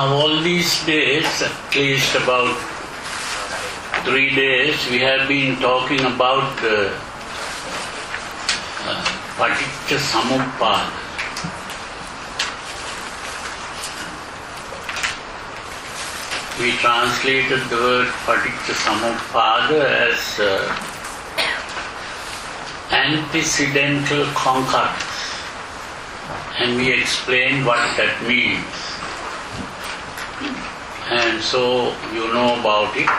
Now all these days, at least about 3 days, we have been talking about paticca samuppada. We translated the word paticca samuppada as antecedental concurrence, and we explained what that means. And so you know about it.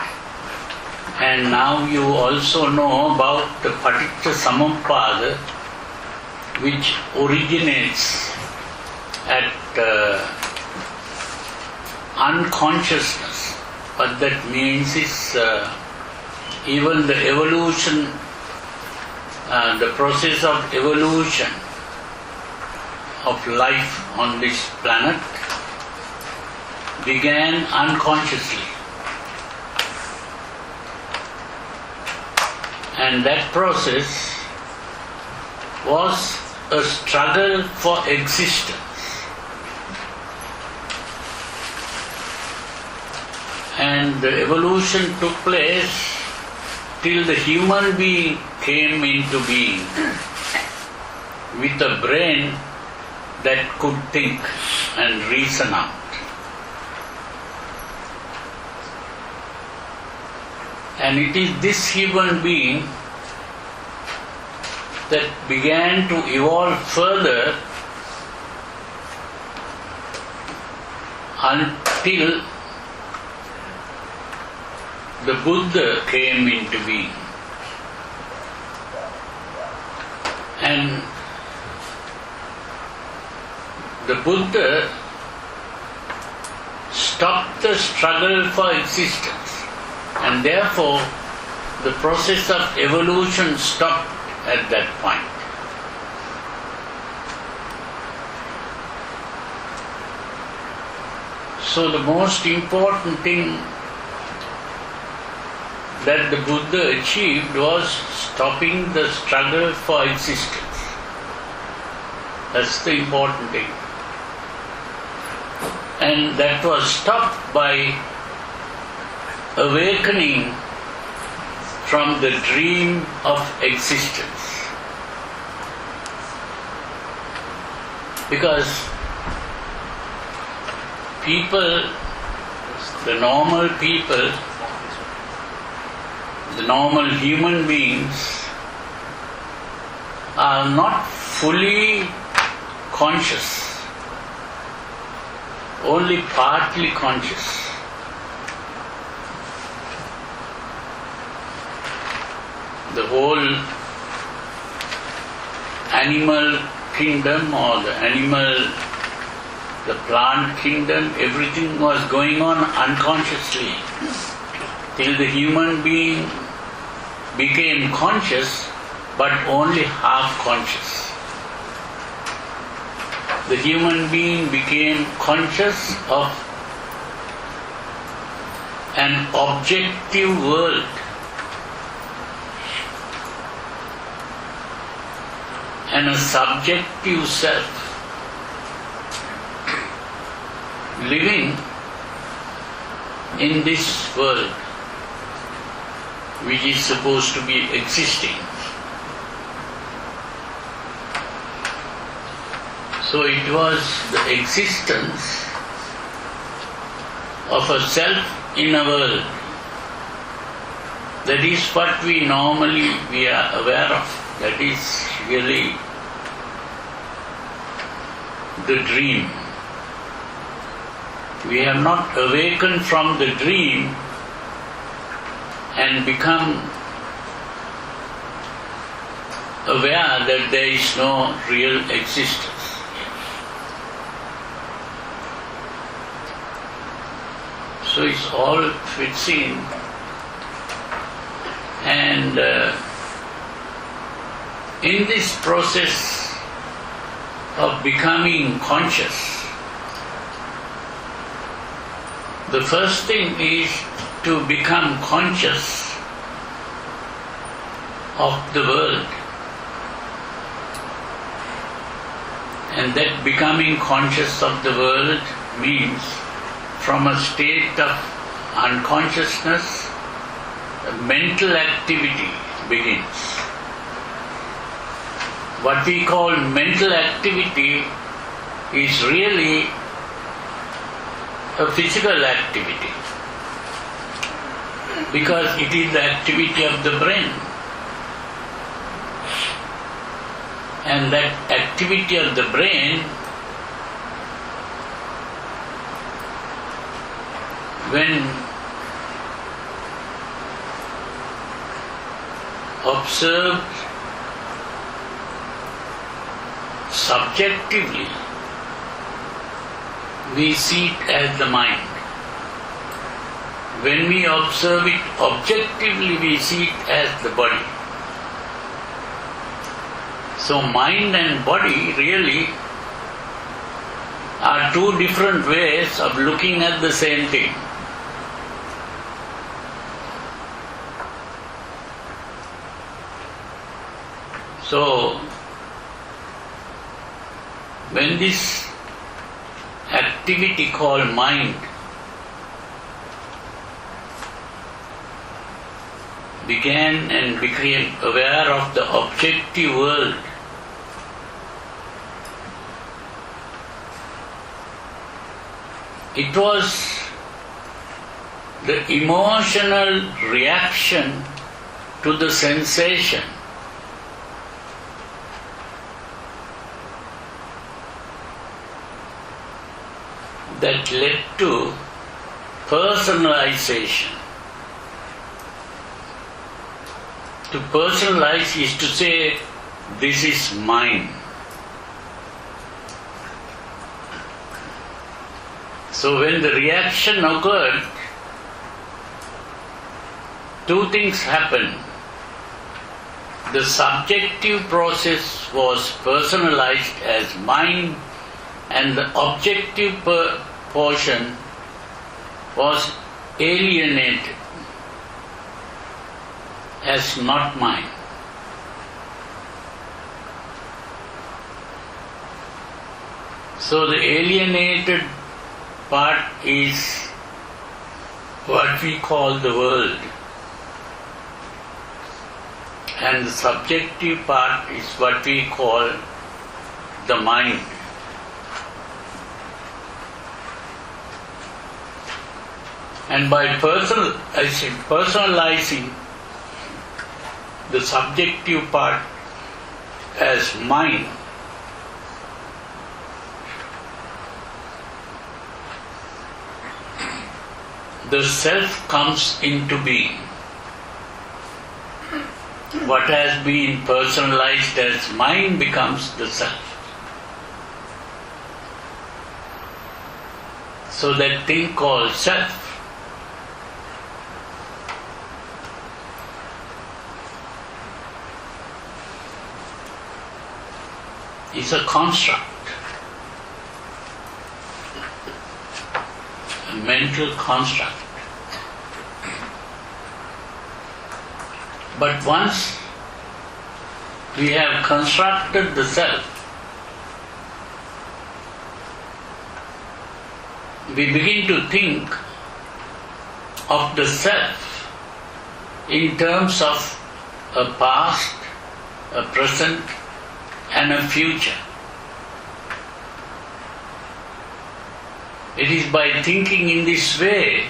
And now you also know about the paticca samuppada, which originates at unconsciousness. What that means is even the evolution, the process of evolution of life on this planet began unconsciously. And that process was a struggle for existence. And the evolution took place till the human being came into being with a brain that could think and reason out. And it is this human being that began to evolve further until the Buddha came into being. And the Buddha stopped the struggle for existence, and therefore the process of evolution stopped at that point. So the most important thing that the Buddha achieved was stopping the struggle for existence. That's the important thing. And that was stopped by awakening from the dream of existence. Because people, the normal people, the normal human beings are not fully conscious, only partly conscious. The whole animal kingdom or the plant kingdom, everything was going on unconsciously till the human being became conscious, but only half conscious. The human being became conscious of an objective world, and a subjective self living in this world which is supposed to be existing. So it was the existence of a self in a world. That is what we normally are aware of. That is really the dream. We have not awakened from the dream and become aware that there is no real existence. So it all fits in, and in this process of becoming conscious, the first thing is to become conscious of the world. And that becoming conscious of the world means from a state of unconsciousness, mental activity begins. What we call mental activity is really a physical activity, because it is the activity of the brain. And that activity of the brain, when observed subjectively, we see it as the mind. When we observe it objectively, we see it as the body. So mind and body really are two different ways of looking at the same thing. So, when this activity called mind began and became aware of the objective world, it was the emotional reaction to the sensation that led to personalization. To personalize is to say, this is mine. So when the reaction occurred, two things happened. The subjective process was personalized as mine, and the objective portion was alienated as not mine. So the alienated part is what we call the world, and the subjective part is what we call the mind. And by personalizing the subjective part as mine, the self comes into being. What has been personalized as mine becomes the self. So that thing called self is a construct, a mental construct. But once we have constructed the self, we begin to think of the self in terms of a past, a present, and a future. It is by thinking in this way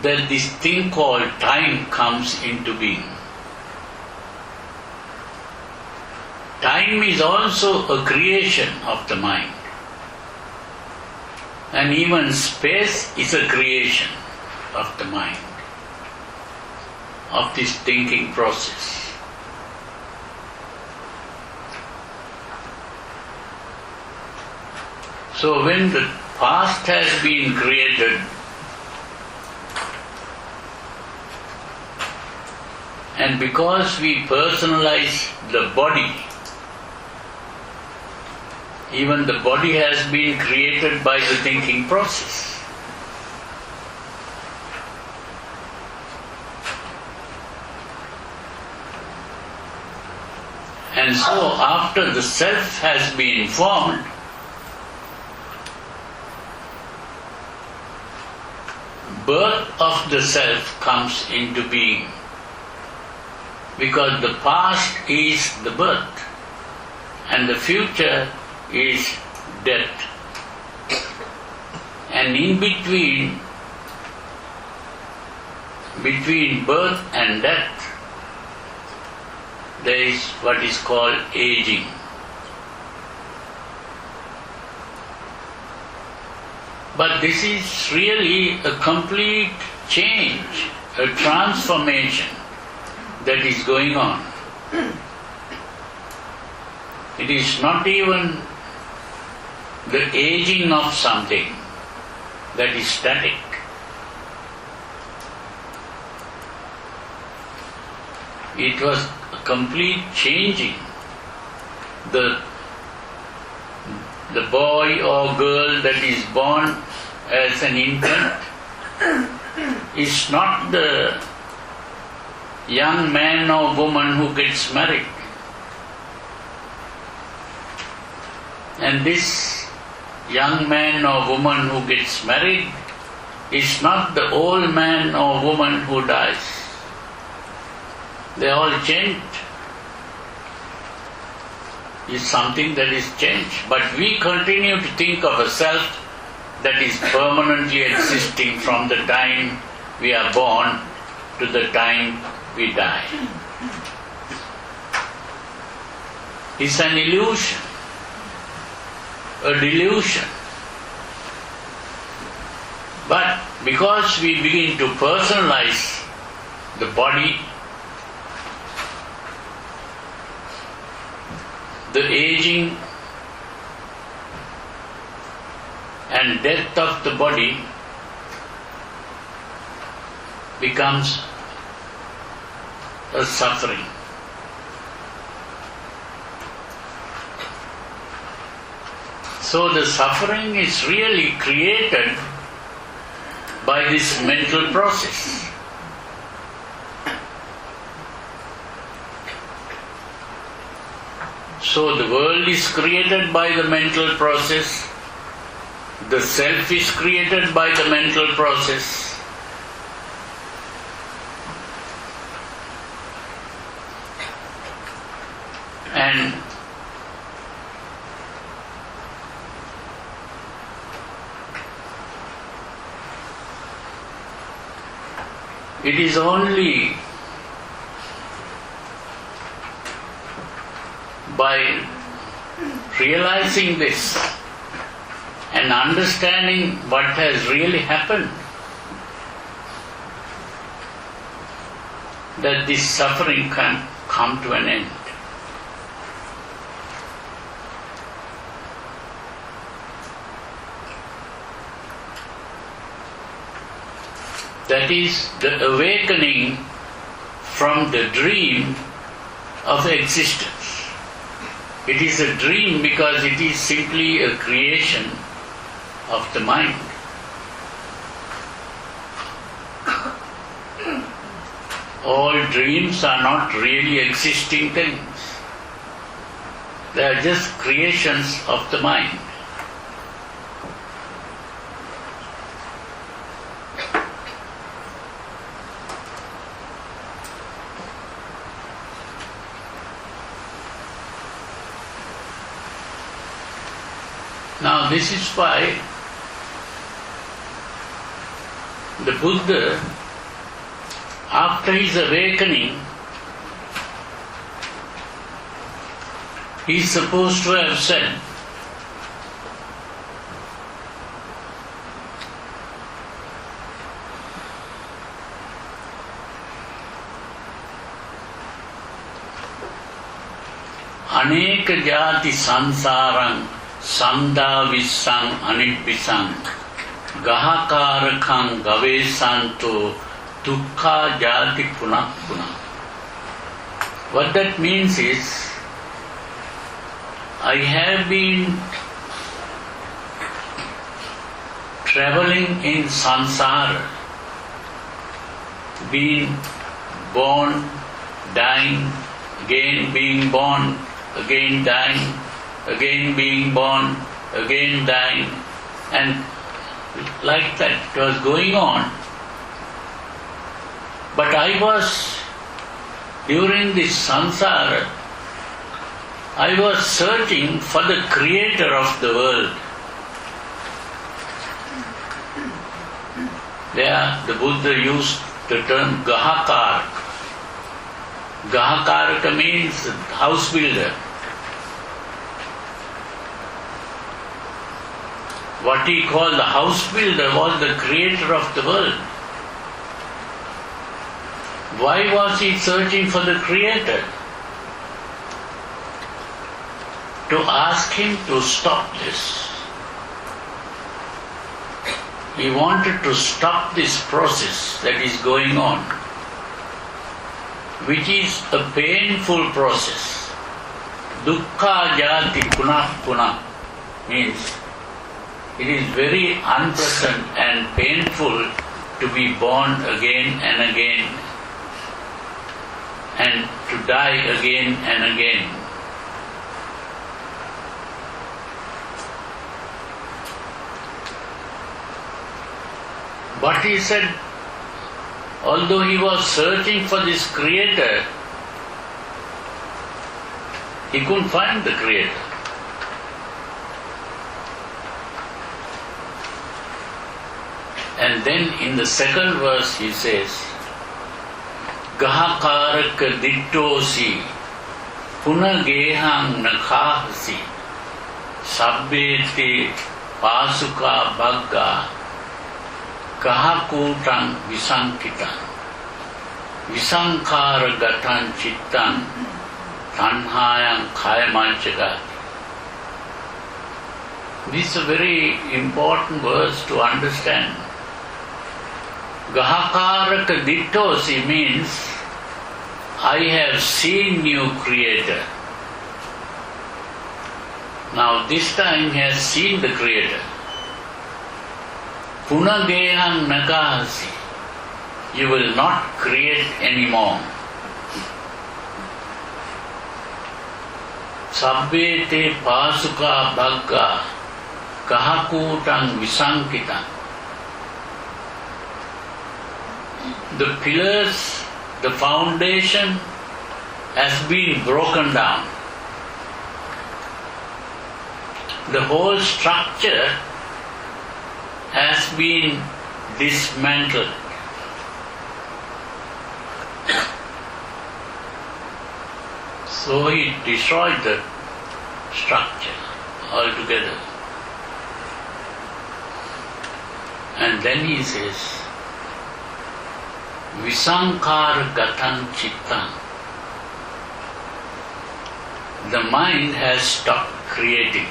that this thing called time comes into being. Time is also a creation of the mind, and even space is a creation of the mind, of this thinking process. So when the past has been created, and because we personalize the body, even the body has been created by the thinking process. And so after the self has been formed, birth of the self comes into being. Because the past is the birth and the future is death. And in between birth and death, there is what is called aging. But this is really a complete change, a transformation that is going on. It is not even the aging of something that is static. It was a complete changing. The boy or girl that is born as an infant is not the young man or woman who gets married. And this young man or woman who gets married is not the old man or woman who dies. They all changed. It's something that is changed. But we continue to think of a self that is permanently existing from the time we are born to the time we die. It's an illusion, a delusion. But because we begin to personalize the body, the aging and death of the body becomes a suffering. So the suffering is really created by this mental process. So the world is created by the mental process, the self is created by the mental process. And it is only by realizing this and understanding what has really happened that this suffering can come to an end. That is the awakening from the dream of existence. It is a dream because it is simply a creation of the mind. All dreams are not really existing things. They are just creations of the mind. Now this is why the Buddha, after his awakening, he is supposed to have said, Aneka jati sansarang Sanda visang anibhisang gahakarakang gavesanto dukkha jati punah punah. What that means is, I have been traveling in samsara, being born, dying, again being born, again dying, again being born, again dying, and like that it was going on But during this samsara, I was searching for the creator of the world. There, the Buddha used the term Gahakaraka. Gahakaraka means house builder. What he called the house builder was the creator of the world. Why was he searching for the creator? To ask him to stop this. He wanted to stop this process that is going on, which is a painful process. Dukkha jati punah punah means it is very unpleasant and painful to be born again and again and to die again and again. But he said, although he was searching for this creator, he couldn't find the creator. And then in the second verse he says, Gahakaraka dittosi punagehang nakhahasi sabbete pasuka bhagga kahakutang visankitan visankara gatan chittan tanhayang kayamachagati. This is a very important verse to understand. Gahakaraka dittosi means I have seen you, Creator. Now this time he has seen the Creator. Punagehang nakahasi. You will not create anymore. Sabbete pasuka bhagga kahakutang visankitan. The pillars, the foundation has been broken down. The whole structure has been dismantled. So he destroyed the structure altogether. And then he says, Visankara gatan chittan. The mind has stopped creating.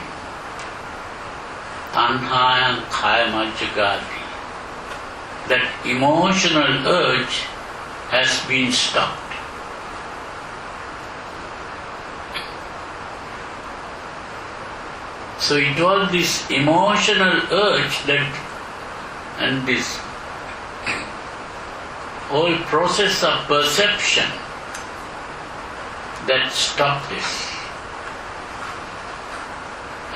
Tanhayam kayamajagati. That emotional urge has been stopped. So it was this emotional urge and this whole process of perception that stopped this.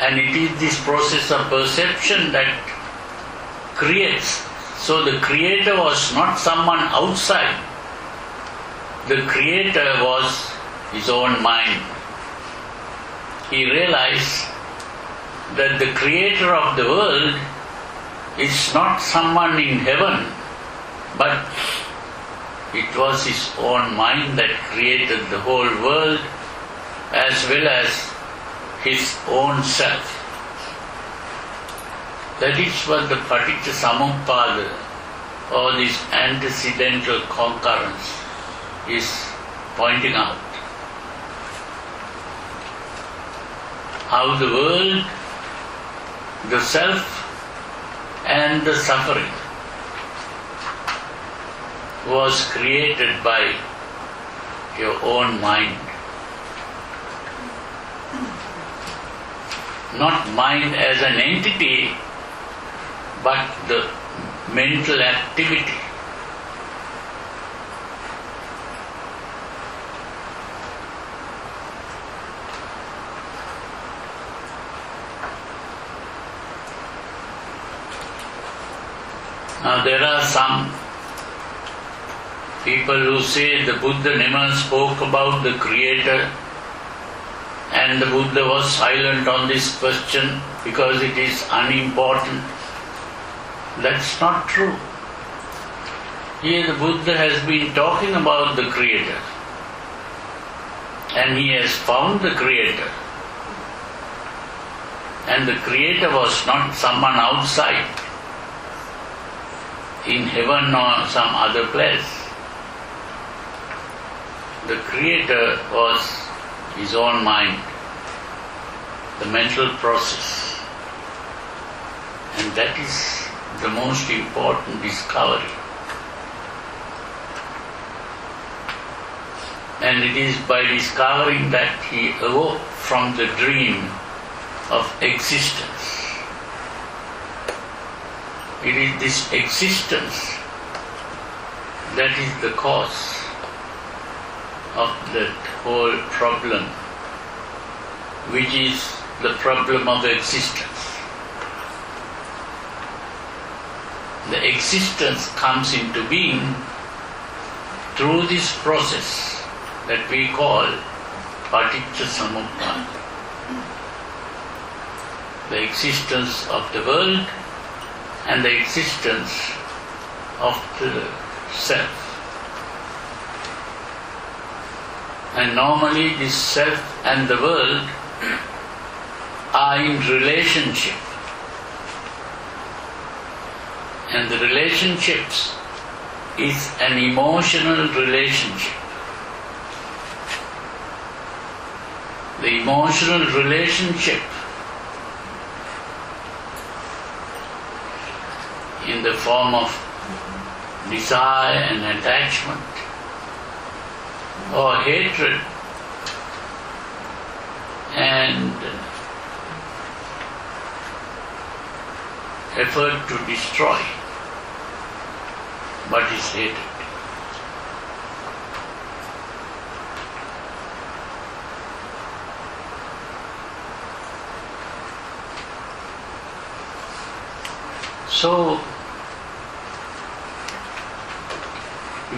And it is this process of perception that creates. So the creator was not someone outside. The creator was his own mind. He realized that the creator of the world is not someone in heaven, but it was his own mind that created the whole world as well as his own self. That is what the Paticca Samuppada or this antecedental concurrence is pointing out. How the world, the self and the suffering was created by your own mind. Not mind as an entity, but the mental activity. Now there are some People who say the Buddha never spoke about the Creator and the Buddha was silent on this question because it is unimportant. That's not true. Here the Buddha has been talking about the Creator and he has found the Creator. And the Creator was not someone outside, in heaven or some other place. The Creator was his own mind, the mental process. And that is the most important discovery. And it is by discovering that he awoke from the dream of existence. It is this existence that is the cause of that whole problem, which is the problem of existence. The existence comes into being through this process that we call paticca samuppada. The existence of the world and the existence of the self. And normally this self and the world are in relationship. And the relationships is an emotional relationship. The emotional relationship in the form of desire and attachment or hatred and effort to destroy what is hated. So,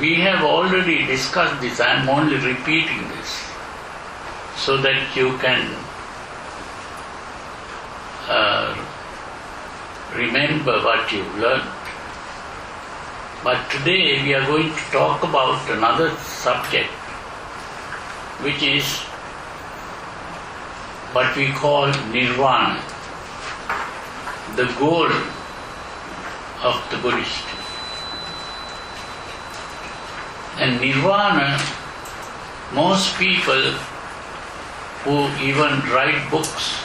we have already discussed this. I am only repeating this so that you can remember what you've learned. But today we are going to talk about another subject, which is what we call nirvana, the goal of the Buddhist. And nirvana, most people who even write books,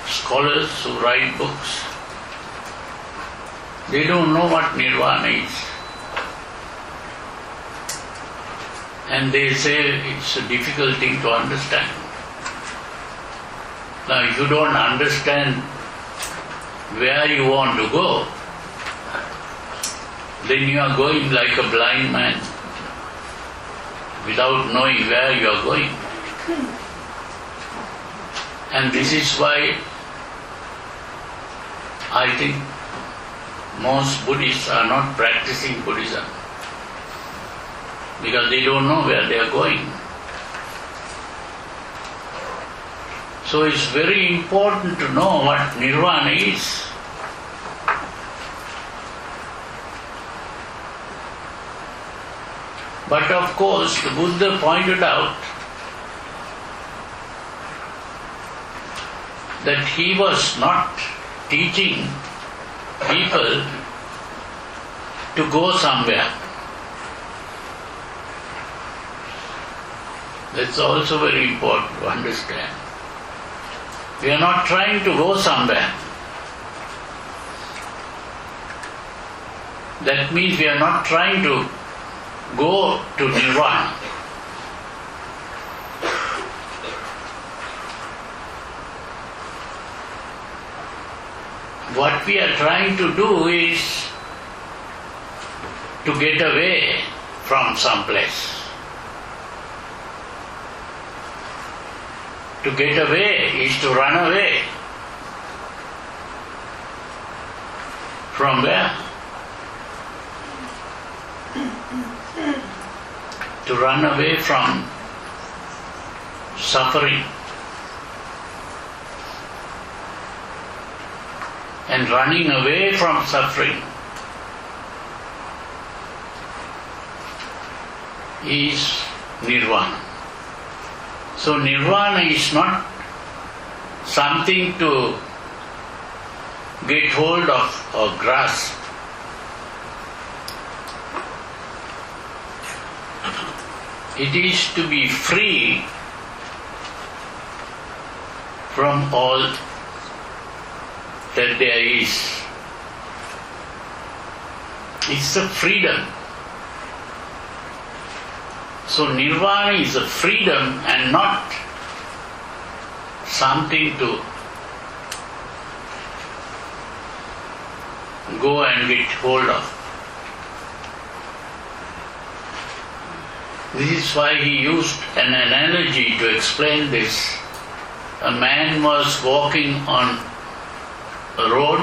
scholars who write books, they don't know what nirvana is. And they say it's a difficult thing to understand. Now, if you don't understand where you want to go, then you are going like a blind man without knowing where you are going. And this is why I think most Buddhists are not practicing Buddhism, because they don't know where they are going. So it's very important to know what nirvana is. But of course, the Buddha pointed out that he was not teaching people to go somewhere. That's also very important to understand. We are not trying to go somewhere. That means we are not trying to go to nirvana. What we are trying to do is to get away from some place. To get away is to run away. From where? to run away from suffering. And running away from suffering is nirvana. So nirvana is not something to get hold of or grasp. It is to be free from all that there is. It's a freedom. So nirvana is a freedom and not something to go and get hold of. This is why he used an analogy to explain this. A man was walking on a road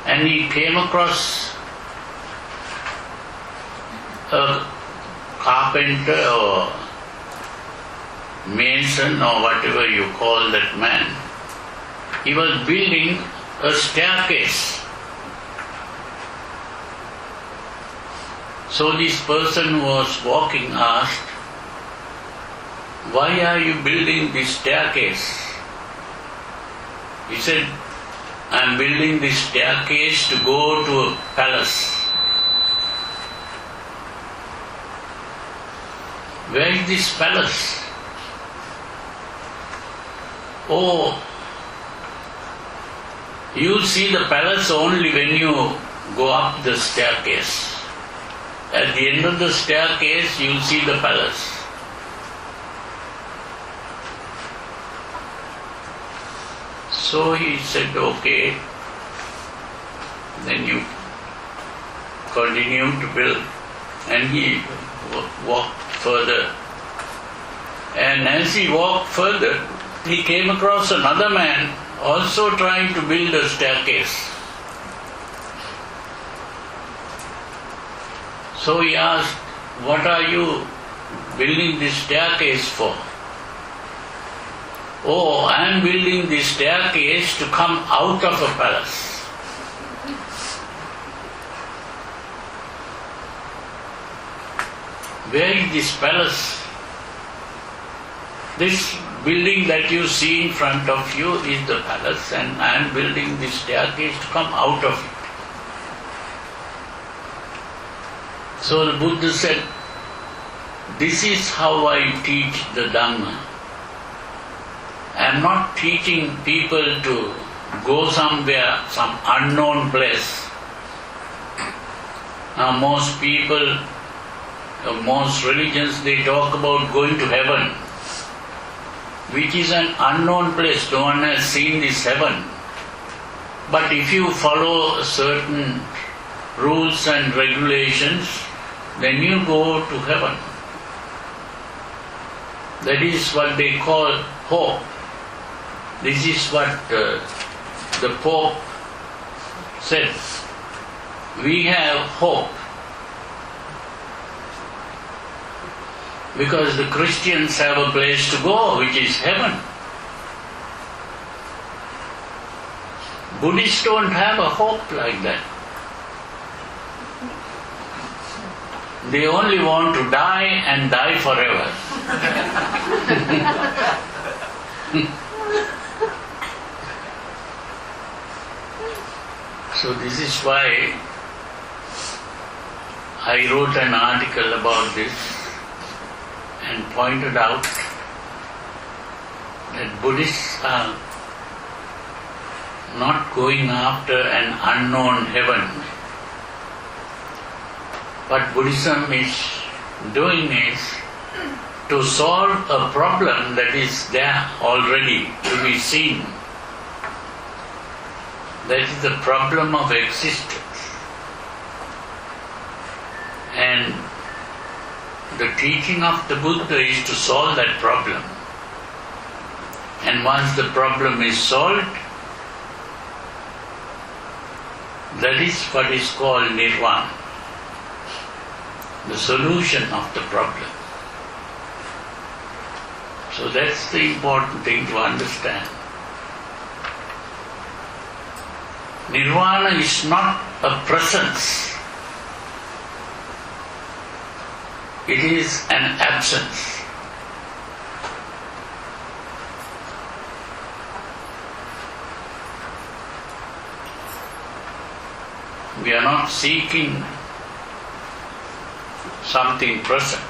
and he came across a carpenter or mason or whatever you call that man. He was building a staircase. So this person who was walking asked, "Why are you building this staircase?" He said, "I am building this staircase to go to a palace." "Where is this palace?" "Oh, you'll see the palace only when you go up the staircase. At the end of the staircase, you'll see the palace." So he said, "Okay." Then you continue to build. And he walked further. And as he walked further, he came across another man also trying to build a staircase. So he asked, "What are you building this staircase for?" "Oh, I am building this staircase to come out of a palace." "Where is this palace?" "This building that you see in front of you is the palace, and I am building this staircase to come out of it." So the Buddha said, "This is how I teach the Dhamma. I am not teaching people to go somewhere, some unknown place." Now most people, most religions, they talk about going to heaven, which is an unknown place. No one has seen this heaven. But if you follow certain rules and regulations, then you go to heaven. That is what they call hope. This is what the Pope said. We have hope. Because the Christians have a place to go, which is heaven. Buddhists don't have a hope like that. They only want to die and die forever. So this is why I wrote an article about this and pointed out that Buddhists are not going after an unknown heaven. What Buddhism is doing is to solve a problem that is there already to be seen. That is the problem of existence. And the teaching of the Buddha is to solve that problem. And once the problem is solved, that is what is called nirvana. the solution of the problem. So that's the important thing to understand. Nirvana is not a presence. It is an absence. We are not seeking something present.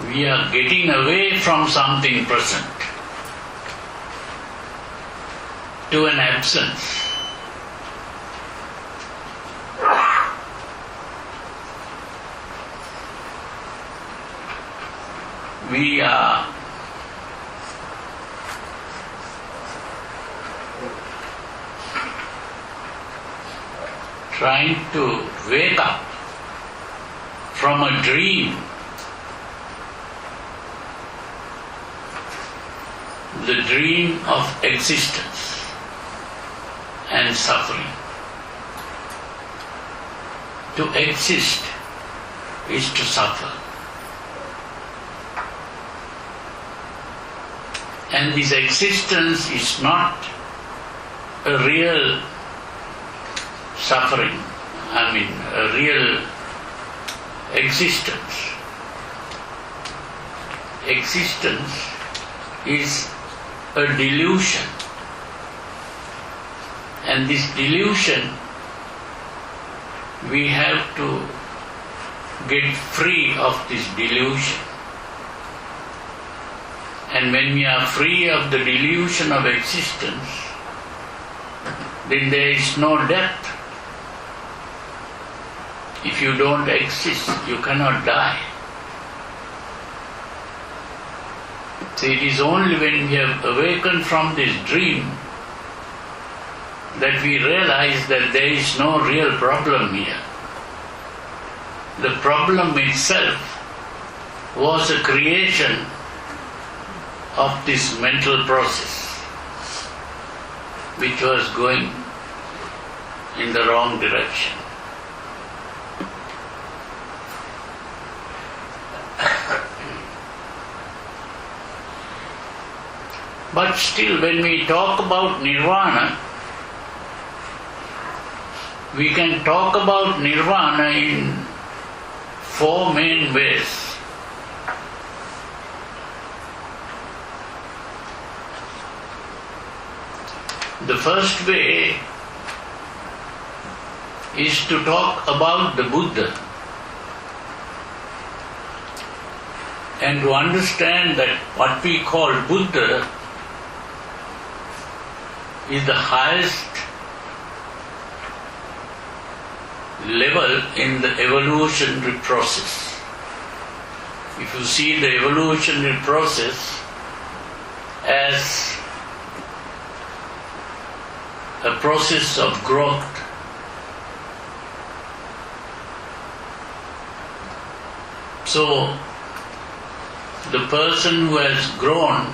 We are getting away from something present to an absence. We are trying to wake up from a dream, the dream of existence and suffering. To exist is to suffer. And this existence is not a real suffering, a real existence. Existence is a delusion. And this delusion, we have to get free of this delusion. And when we are free of the delusion of existence, then there is no death. If you don't exist, you cannot die. So it is only when we have awakened from this dream that we realize that there is no real problem here. The problem itself was a creation of this mental process, which was going in the wrong direction. But still, when we talk about nirvana, we can talk about nirvana in four main ways. The first way is to talk about the Buddha and to understand that what we call Buddha is the highest level in the evolutionary process. If you see the evolutionary process as a process of growth, so the person who has grown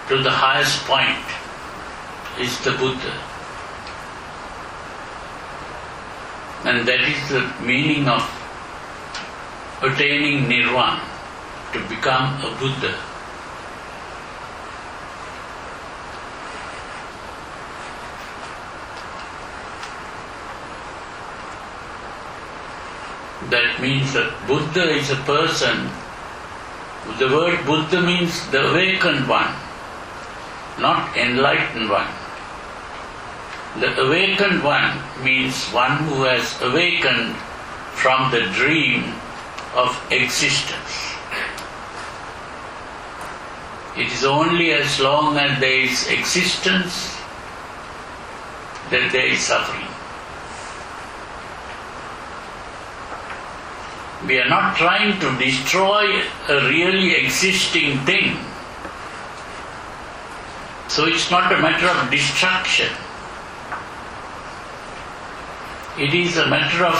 to the highest point is the Buddha. And that is the meaning of attaining nirvana, to become a Buddha. That means that Buddha is a person. The word Buddha means the awakened one, not enlightened one. The awakened one means one who has awakened from the dream of existence. It is only as long as there is existence that there is suffering. We are not trying to destroy a really existing thing. So it's not a matter of destruction. It is a matter of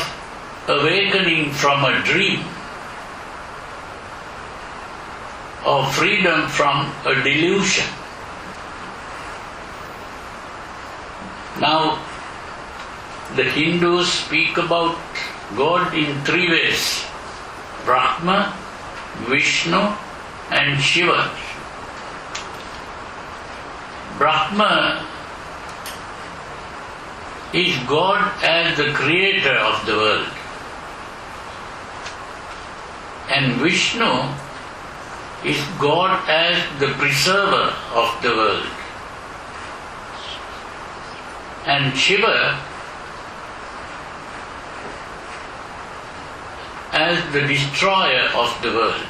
awakening from a dream, or freedom from a delusion. Now, the Hindus speak about God in three ways: Brahma, Vishnu and Shiva. Brahma is God as the creator of the world, and Vishnu is God as the preserver of the world, and Shiva as the destroyer of the world.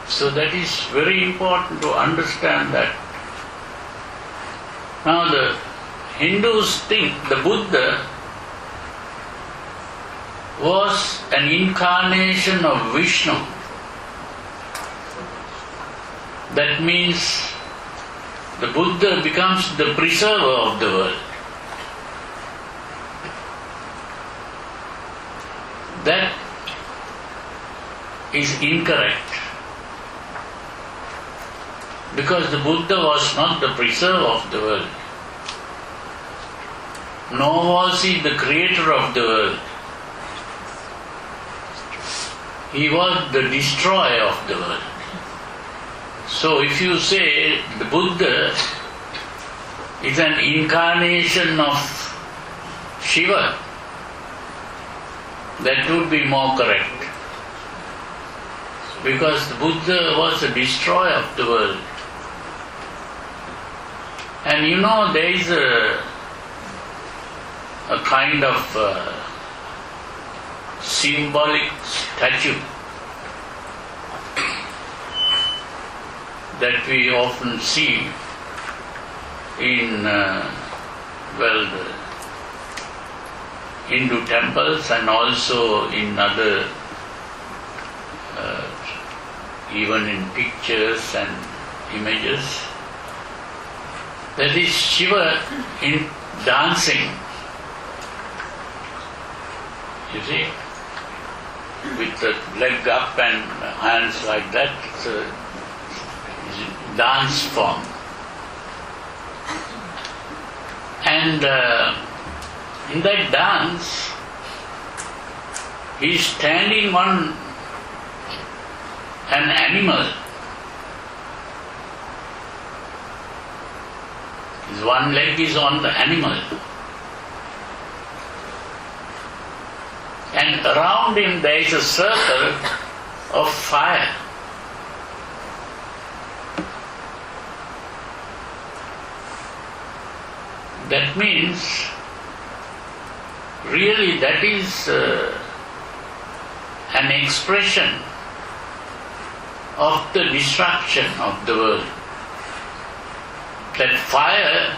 So that is very important to understand that. Now the Hindus think the Buddha was an incarnation of Vishnu. That means the Buddha becomes the preserver of the world. That is incorrect. Because the Buddha was not the preserver of the world, nor was he the creator of the world. He was the destroyer of the world. So if you say the Buddha is an incarnation of Shiva, that would be more correct. Because the Buddha was the destroyer of the world. And you know, there is a kind of symbolic statue that we often see in the Hindu temples and also in other, even in pictures and images. That is Shiva in dancing. You see? With the leg up and hands like that. It's a dance form. And in that dance, he is standing on an animal. His one leg is on the animal. And around him there is a circle of fire. That means, really that is an expression of the destruction of the world. That fire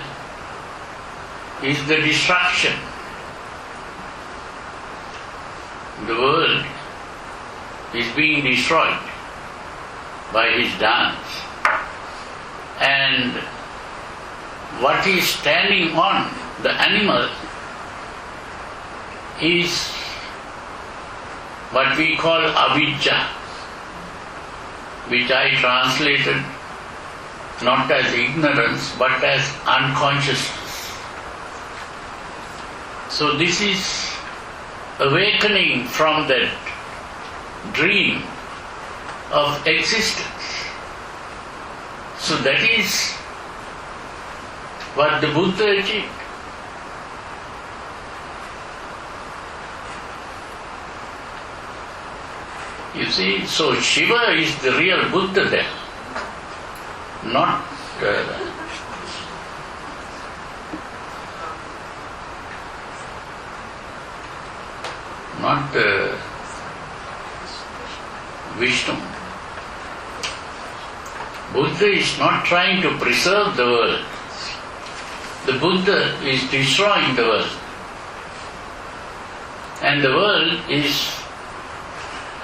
is the destruction. The world is being destroyed by his dance. And what is standing on the animal is what we call avidya, which I translated not as ignorance but as unconsciousness. So this is awakening from that dream of existence. So that is what the Buddha achieved. You see, so Shiva is the real Buddha there. Not Vishnu. Buddha is not trying to preserve the world. The Buddha is destroying the world. And the world is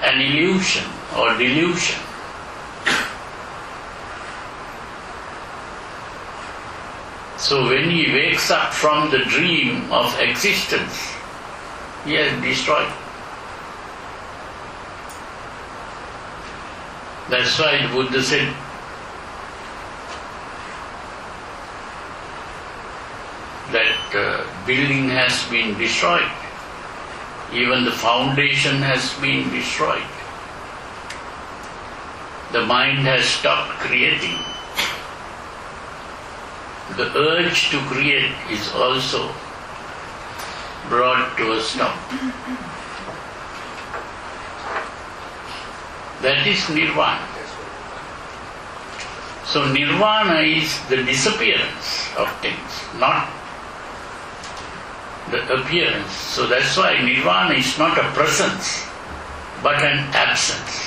an illusion or delusion. So when he wakes up from the dream of existence, he has destroyed. That's why the Buddha said, that building has been destroyed. Even the foundation has been destroyed. The mind has stopped creating. The urge to create is also brought to a stop. That is nirvana. So nirvana is the disappearance of things, not the appearance. So that's why nirvana is not a presence, but an absence.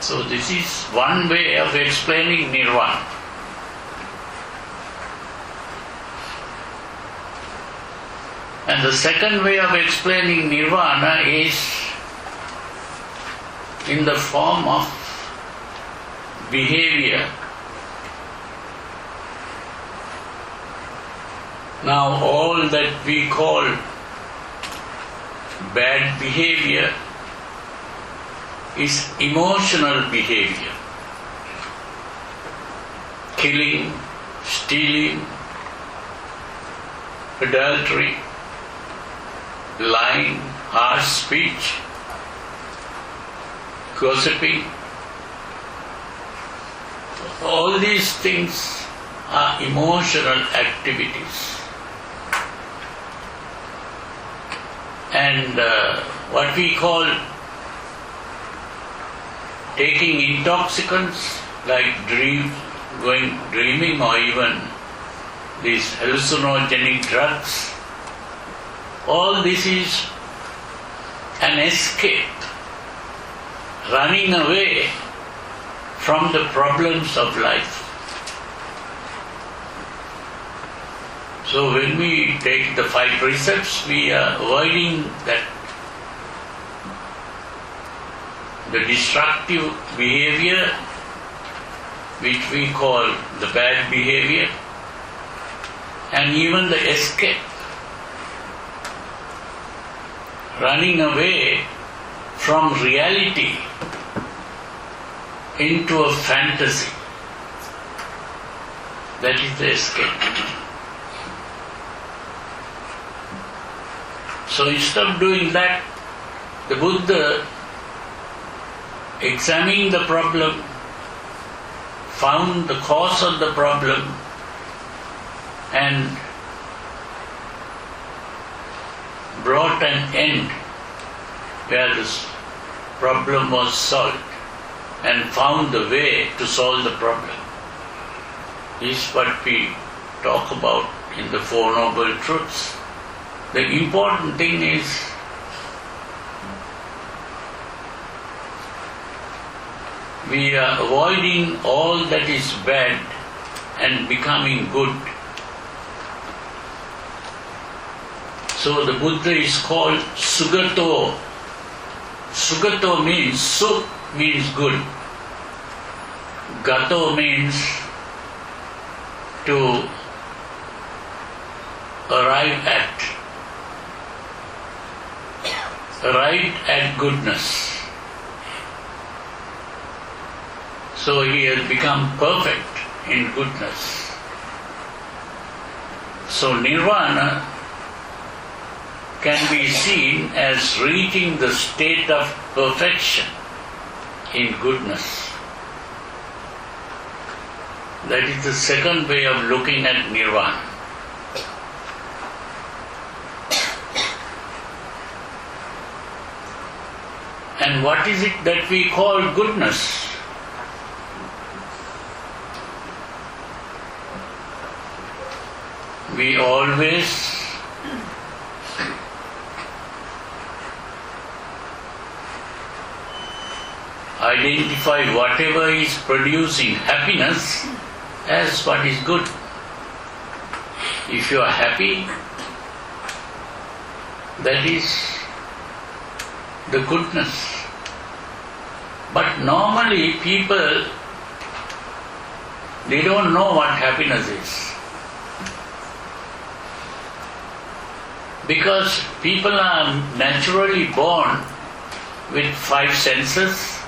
So this is one way of explaining nirvana. And the second way of explaining nirvana is in the form of behavior. Now all that we call bad behavior is emotional behavior. Killing, stealing, adultery, lying, harsh speech, gossiping. All these things are emotional activities. And what we call taking intoxicants like dreaming or even these hallucinogenic drugs, all this is an escape, running away from the problems of life. So when we take the 5 precepts, we are avoiding that the destructive behavior which we call the bad behavior, and even the escape, running away from reality into a fantasy. That is the escape. So instead of doing that, the Buddha, examining the problem, found the cause of the problem and brought an end where this problem was solved and found the way to solve the problem. This is what we talk about in the Four Noble Truths. The important thing is we are avoiding all that is bad and becoming good. So the Buddha is called Sugato. Sugato means Suk means good. Gato means to arrive at goodness. So he has become perfect in goodness. So nirvana can be seen as reaching the state of perfection in goodness. That is the second way of looking at nirvana. And what is it that we call goodness? We always identify whatever is producing happiness as what is good. If you are happy, that is the goodness. But normally people They don't know what happiness is. Because people are naturally born with 5 senses,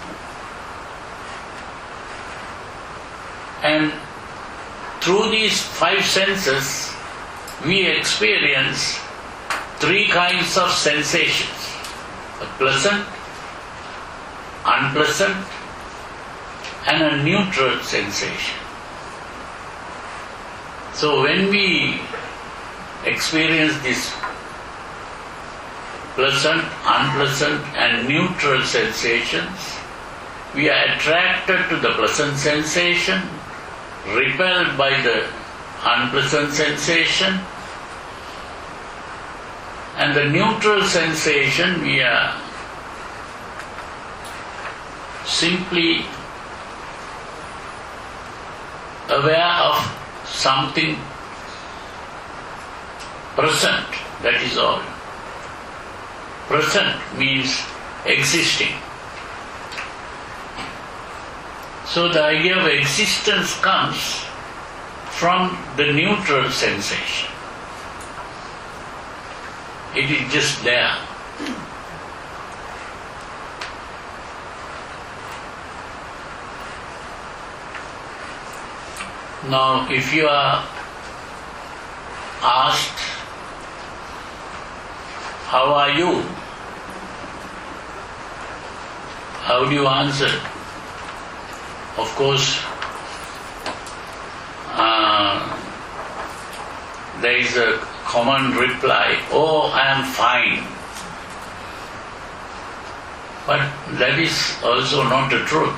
and through these 5 senses we experience 3 kinds of sensations: a pleasant, unpleasant, and a neutral sensation. So when we experience this pleasant, unpleasant and neutral sensations, we are attracted to the pleasant sensation, repelled by the unpleasant sensation, and the neutral sensation we are simply aware of something present, that is all. Present means existing. So the idea of existence comes from the neutral sensation. It is just there. Now, if you are asked, how are you? How do you answer? Of course, there is a common reply, oh, I am fine. But that is also not the truth.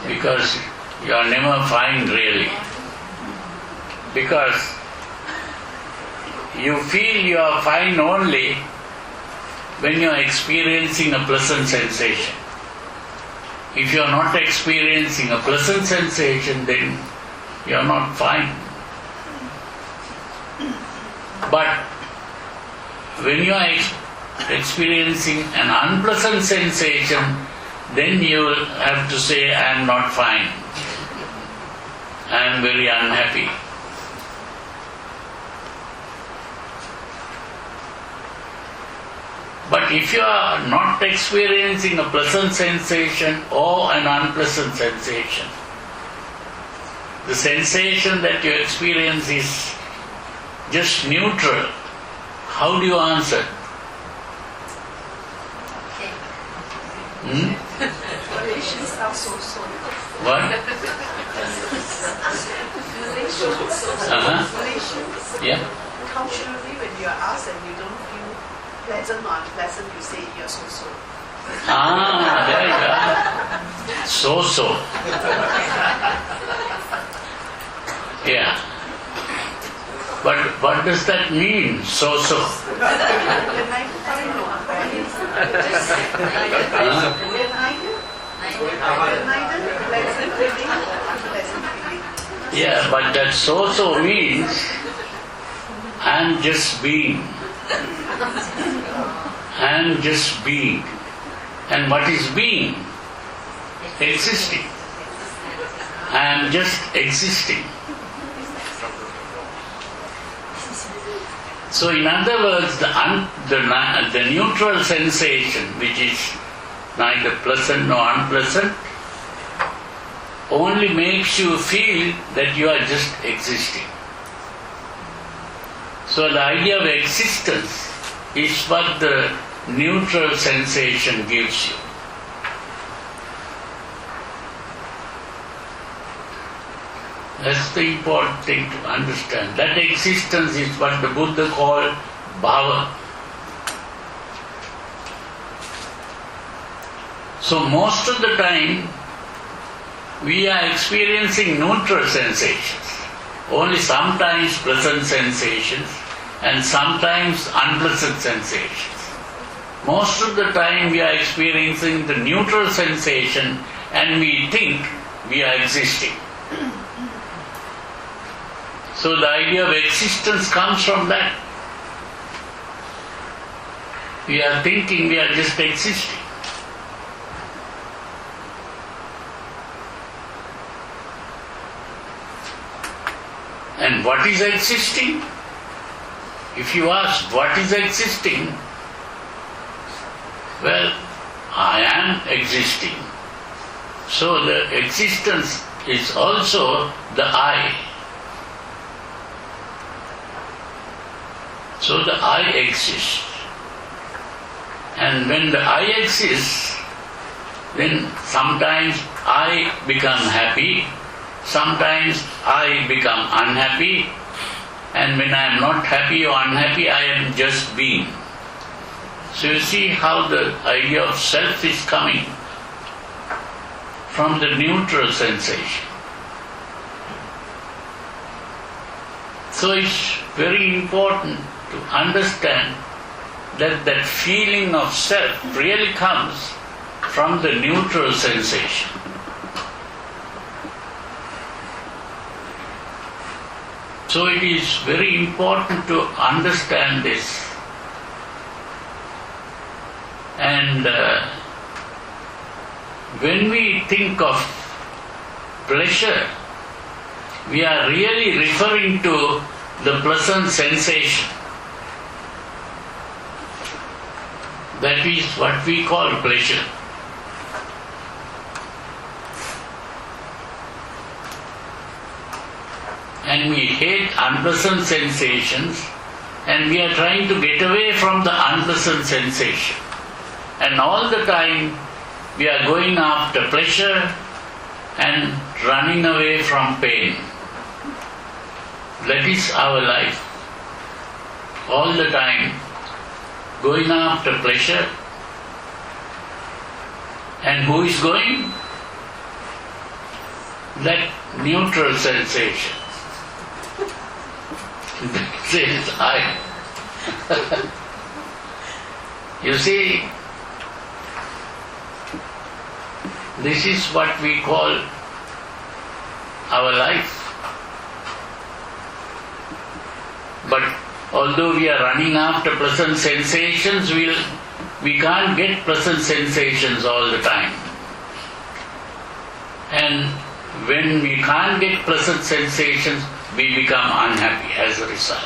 Because you are never fine really. Because you feel you are fine only when you are experiencing a pleasant sensation. If you are not experiencing a pleasant sensation, then you are not fine. But when you are experiencing an unpleasant sensation, then you will have to say, I am not fine. I am very unhappy. But if you are not experiencing a pleasant sensation or an unpleasant sensation, the sensation that you experience is just neutral, how do you answer? Relations are so-so. What? Relations. Yeah. Culturally, when you are asked and you don't feel pleasant or unpleasant, you say you're so-so. There you go. So-so. Yeah. But what does that mean, so-so? Yeah, but that so-so means I'm just being. I'm just being. And what is being? Existing. I am just existing. So in other words, the neutral sensation, which is neither pleasant nor unpleasant, only makes you feel that you are just existing. So the idea of existence is what the neutral sensation gives you. That's the important thing to understand. That existence is what the Buddha called bhava. So most of the time we are experiencing neutral sensations. Only sometimes pleasant sensations and sometimes unpleasant sensations. Most of the time we are experiencing the neutral sensation and we think we are existing. So the idea of existence comes from that. We are thinking we are just existing. And what is existing? If you ask what is existing, well, I am existing. So the existence is also the I. So the I exists. And when the I exists, then sometimes I become happy, sometimes I become unhappy, and when I am not happy or unhappy, I am just being. So you see how the idea of self is coming from the neutral sensation. So it's very important to understand that that feeling of self really comes from the neutral sensation. So it is very important to understand this. And when we think of pleasure, we are really referring to the pleasant sensation. That is what we call pleasure. And we hate unpleasant sensations, and we are trying to get away from the unpleasant sensation. And all the time we are going after pleasure and running away from pain. That is our life. All the time going after pleasure. And who is going? That neutral sensation. That says I. You see, this is what we call our life. But although we are running after pleasant sensations, we can't get pleasant sensations all the time. And when we can't get pleasant sensations, we become unhappy as a result.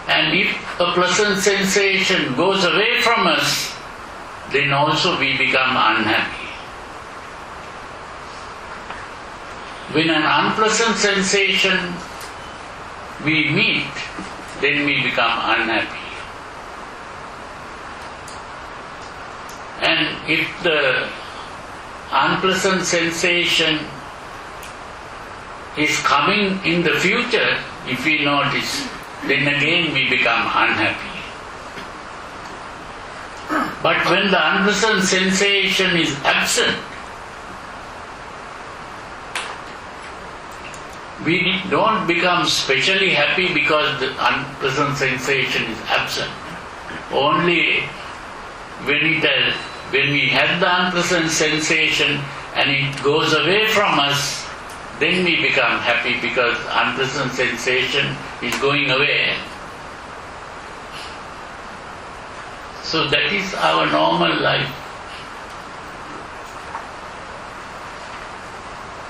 And if a pleasant sensation goes away from us, then also we become unhappy. When an unpleasant sensation we meet, then we become unhappy. And if the unpleasant sensation is coming in the future, if we notice, then again we become unhappy. But when the unpleasant sensation is absent, we don't become specially happy because the unpleasant sensation is absent. Only when we have the unpleasant sensation and it goes away from us, then we become happy because unpleasant sensation is going away. So that is our normal life.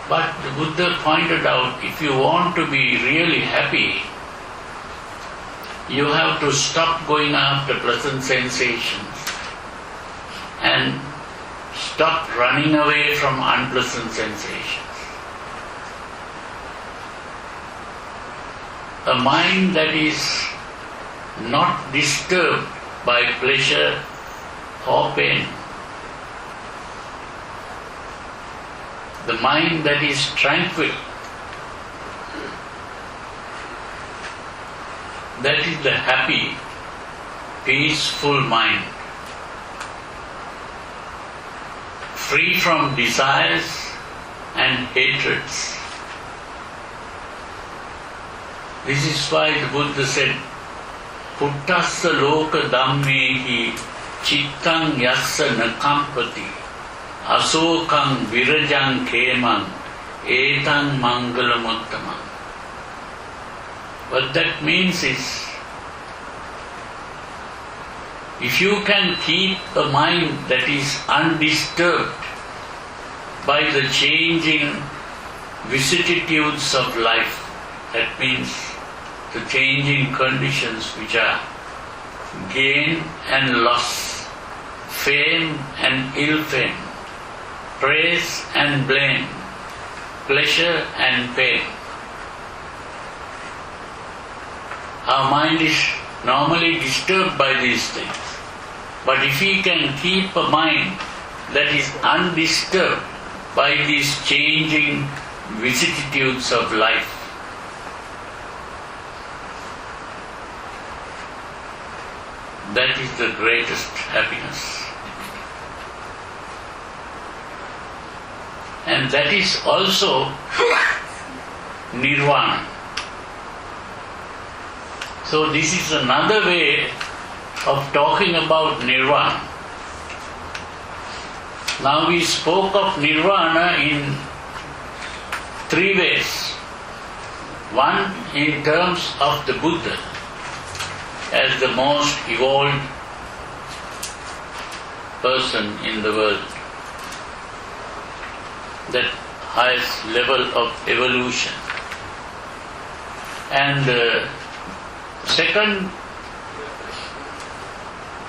But the Buddha pointed out, if you want to be really happy, you have to stop going after pleasant sensations and stop running away from unpleasant sensations. A mind that is not disturbed by pleasure or pain, the mind that is tranquil, that is the happy, peaceful mind, free from desires and hatreds. This is why the Buddha said, Puttassa loka dhammehi chittang yassa nakampati asokang virajang kemang etang mangalamuttamam. What that means is, if you can keep a mind that is undisturbed by the changing vicissitudes of life. That means the changing conditions which are gain and loss, fame and ill fame, praise and blame, pleasure and pain. Our mind is normally disturbed by these things. But if we can keep a mind that is undisturbed by these changing vicissitudes of life, that is the greatest happiness. And that is also nirvana. So this is another way of talking about nirvana. Now we spoke of nirvana in three ways. One, in terms of the Buddha as the most evolved person in the world, that highest level of evolution. And second,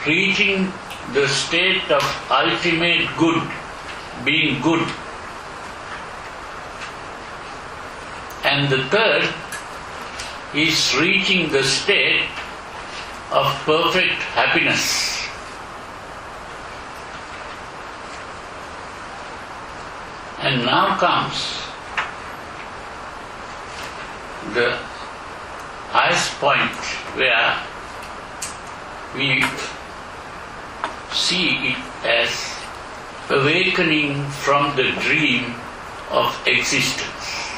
reaching the state of ultimate good, being good. And the third is reaching the state of perfect happiness. And now comes the highest point where we see it as awakening from the dream of existence.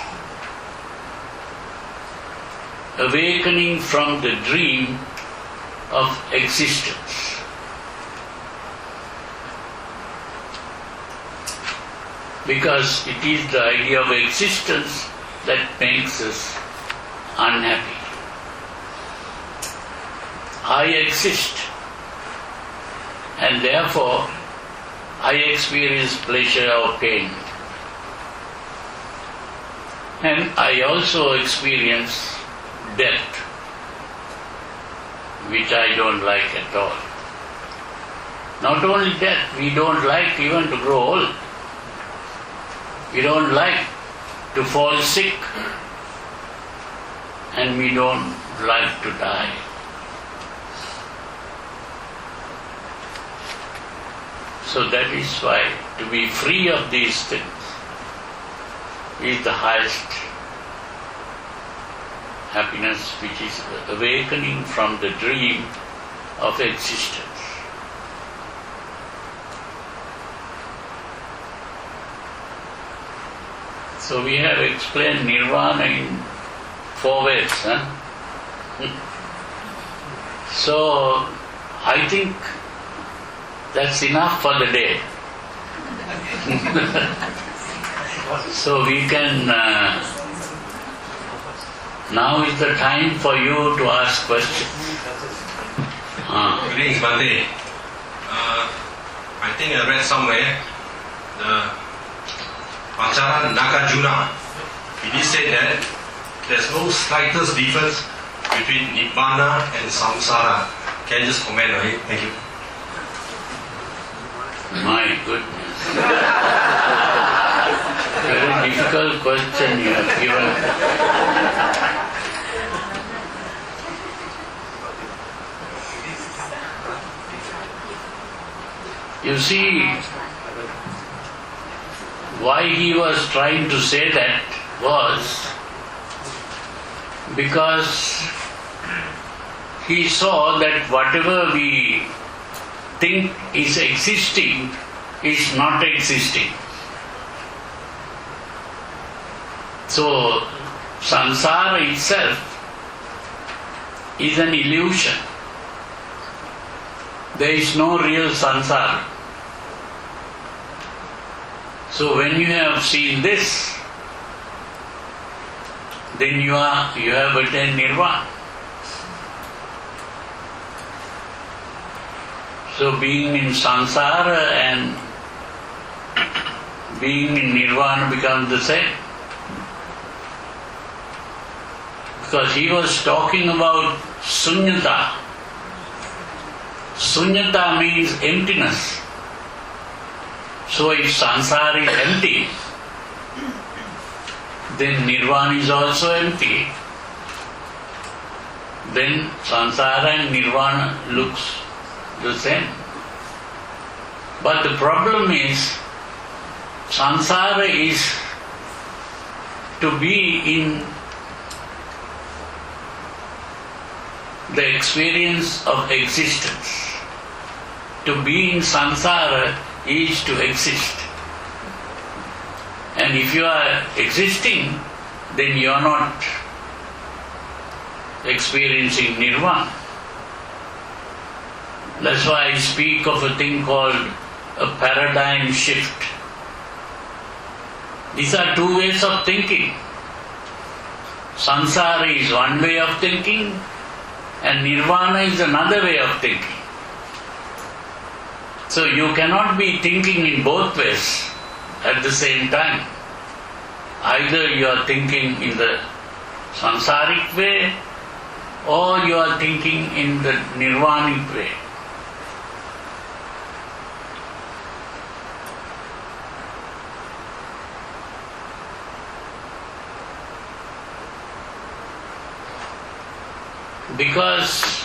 Awakening from the dream of existence. Because it is the idea of existence that makes us unhappy. I exist, and therefore I experience pleasure or pain. And I also experience death, which I don't like at all. Not only death, we don't like even to grow old. We don't like to fall sick, and we don't like to die. So that is why to be free of these things is the highest happiness, which is awakening from the dream of existence. So we have explained nirvana in 4 ways. So I think that's enough for the day. So we can, now is the time for you to ask questions. Greetings, Bhante. I think I read somewhere the Acharan Nagarjuna. He did say that there's no slightest difference between Nibbana and Samsara. Can you just comment on it? Thank you. My goodness. Very difficult question you have given. You see, why he was trying to say that was because he saw that whatever we think is existing is not existing. So, samsara itself is an illusion. There is no real samsara. So when you have seen this, then you have attained nirvana. So being in samsara and being in nirvana becomes the same. because he was talking about sunyata. Sunyata means emptiness. So if samsara is empty, then nirvana is also empty. Then samsara and nirvana looks the same. But the problem is, samsara is to be in the experience of existence. To be in samsara is to exist. And if you are existing, then you are not experiencing nirvana. That's why I speak of a thing called a paradigm shift. These are two ways of thinking. Samsara is one way of thinking, and nirvana is another way of thinking. So you cannot be thinking in both ways at the same time. Either you are thinking in the samsaric way, or you are thinking in the nirvanic way. Because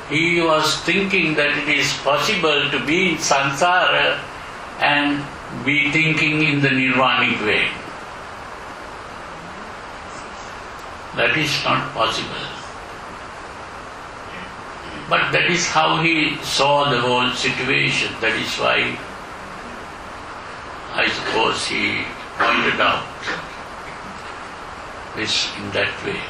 he was thinking that it is possible to be in samsara and be thinking in the nirvanic way. That is not possible. But that is how he saw the whole situation. That is why I suppose he pointed out this in that way.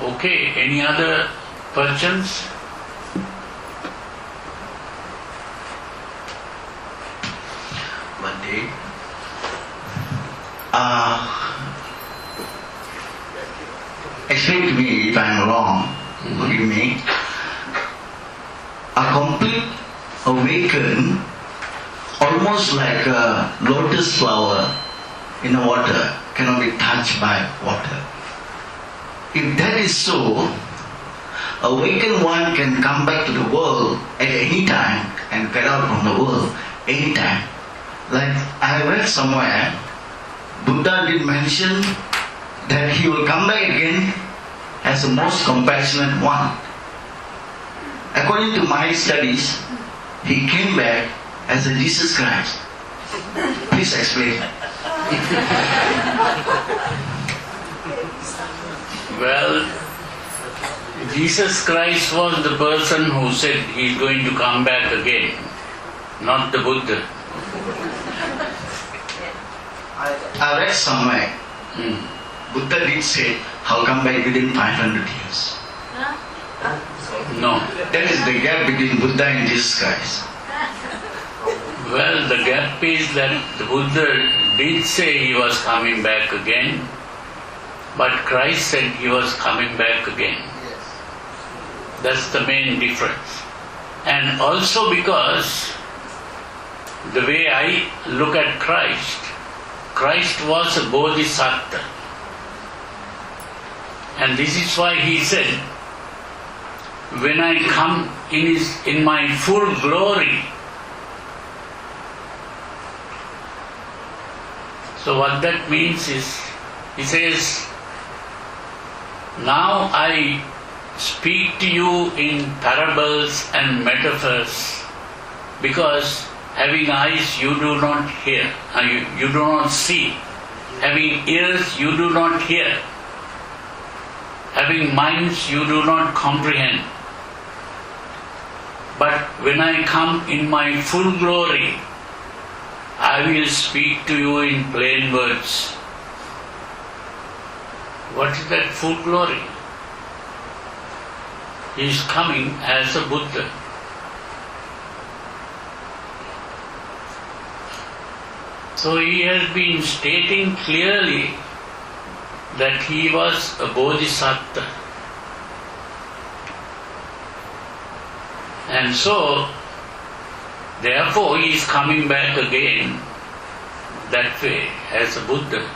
Okay, any other questions? One day, explain to me if I am wrong, forgive me. A complete awaken, almost like a lotus flower in the water, cannot be touched by water. If that is so, awakened one can come back to the world at any time and get out from the world any time. Like I read somewhere, Buddha did mention that he will come back again as the most compassionate one. According to my studies, he came back as a Jesus Christ. Please explain. Well, Jesus Christ was the person who said he is going to come back again, not the Buddha. I read somewhere, Buddha did say, I'll come back within 500 years. No. That is the gap between Buddha and Jesus Christ. Well, the gap is that the Buddha did say he was coming back again, but Christ said he was coming back again. That's the main difference. And also because the way I look at Christ, Christ was a bodhisattva. And this is why he said, when I come in my full glory. So what that means is, he says, now I speak to you in parables and metaphors, because having eyes you do not hear, you do not see. Having ears you do not hear. Having minds you do not comprehend. But when I come in my full glory, I will speak to you in plain words. What is that full glory? He is coming as a Buddha. So he has been stating clearly that he was a bodhisattva. And so, therefore he is coming back again that way as a Buddha.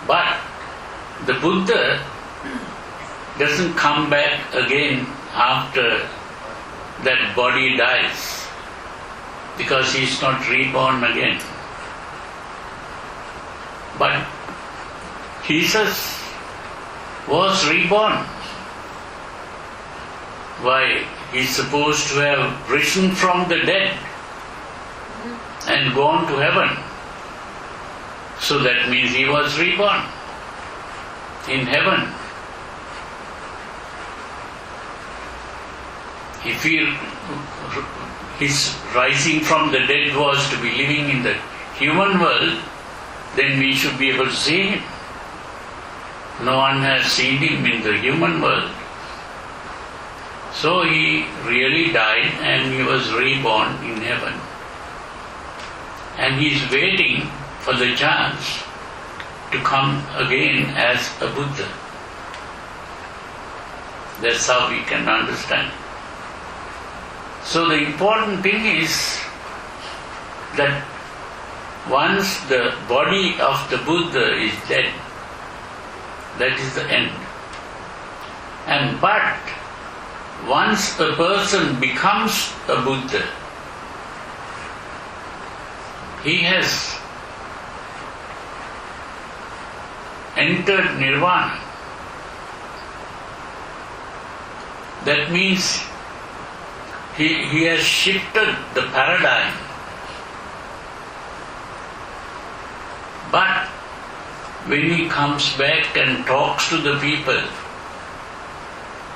But the Buddha doesn't come back again after that body dies, because he is not reborn again. But Jesus was reborn. Why? He's supposed to have risen from the dead and gone to heaven. So that means he was reborn in heaven. If his rising from the dead was to be living in the human world, then we should be able to see him. No one has seen him in the human world. So he really died and he was reborn in heaven. And he is waiting for the chance to come again as a Buddha. That's how we can understand. So the important thing is that once the body of the Buddha is dead, that is the end. But once a person becomes a Buddha, he has entered Nirvana. That means he has shifted the paradigm. But when he comes back and talks to the people,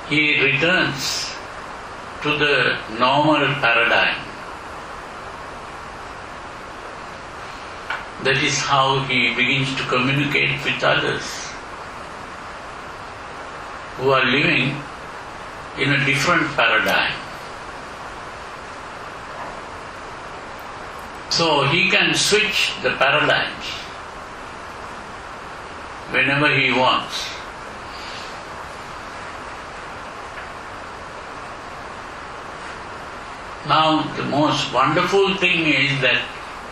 he returns to the normal paradigm. That is how he begins to communicate with others who are living in a different paradigm. So he can switch the paradigms whenever he wants. Now the most wonderful thing is that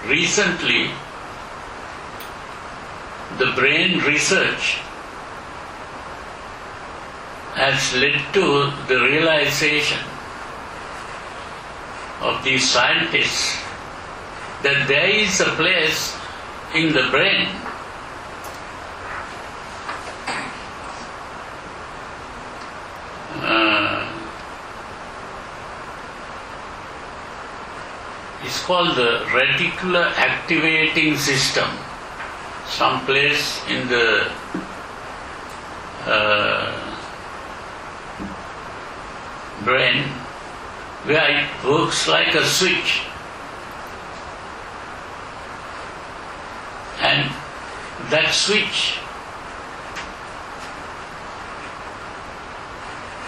recently the brain research has led to the realization of these scientists that there is a place in the brain it's called the reticular activating system, some place in the brain where it works like a switch. And that switch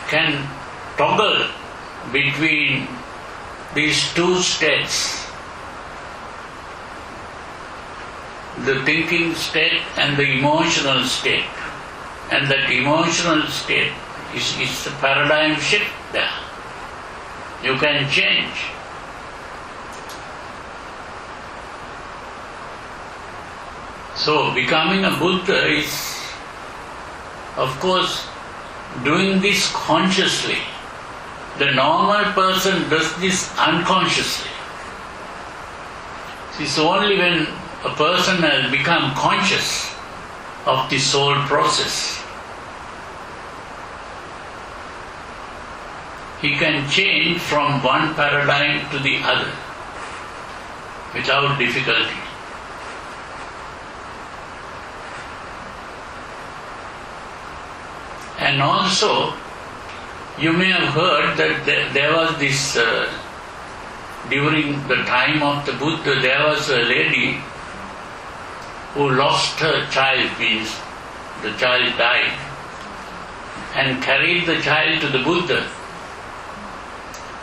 can toggle between these two states, the thinking state and the emotional state. And that emotional state is the paradigm shift there. You can change. So becoming a Buddha is, of course, doing this consciously. The normal person does this unconsciously. It's only when a person has become conscious of this whole process, he can change from one paradigm to the other without difficulty. And also, you may have heard that there was this, during the time of the Buddha, there was a lady who lost her child, means the child died, and carried the child to the Buddha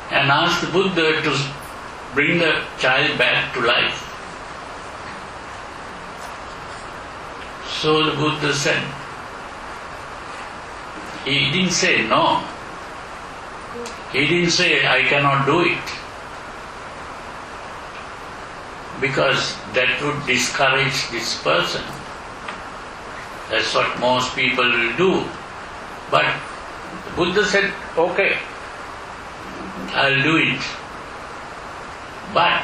and asked the Buddha to bring the child back to life. So the Buddha said, he didn't say no. He didn't say, I cannot do it. because that would discourage this person. That's what most people will do. But Buddha said, okay, I'll do it. But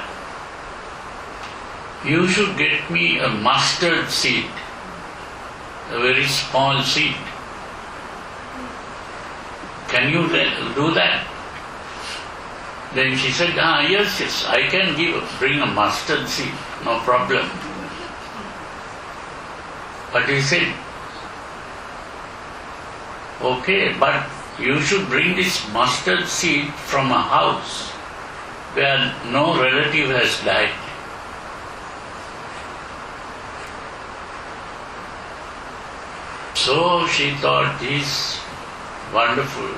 you should get me a mustard seed, a very small seed. Can you do that? Then she said, yes, I can bring a mustard seed, no problem. But he said, okay, but you should bring this mustard seed from a house where no relative has died. So she thought, this wonderful.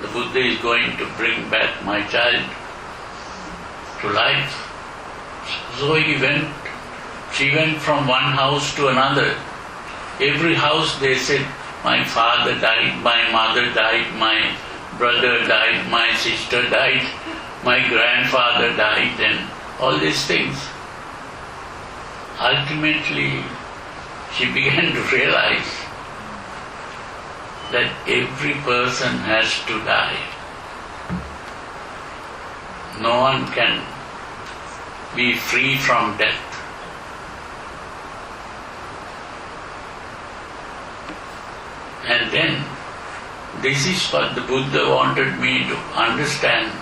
The Buddha is going to bring back my child to life. So she went from one house to another. Every house they said, my father died, my mother died, my brother died, my sister died, my grandfather died, and all these things. Ultimately, she began to realize that every person has to die. No one can be free from death. And then, this is what the Buddha wanted me to understand.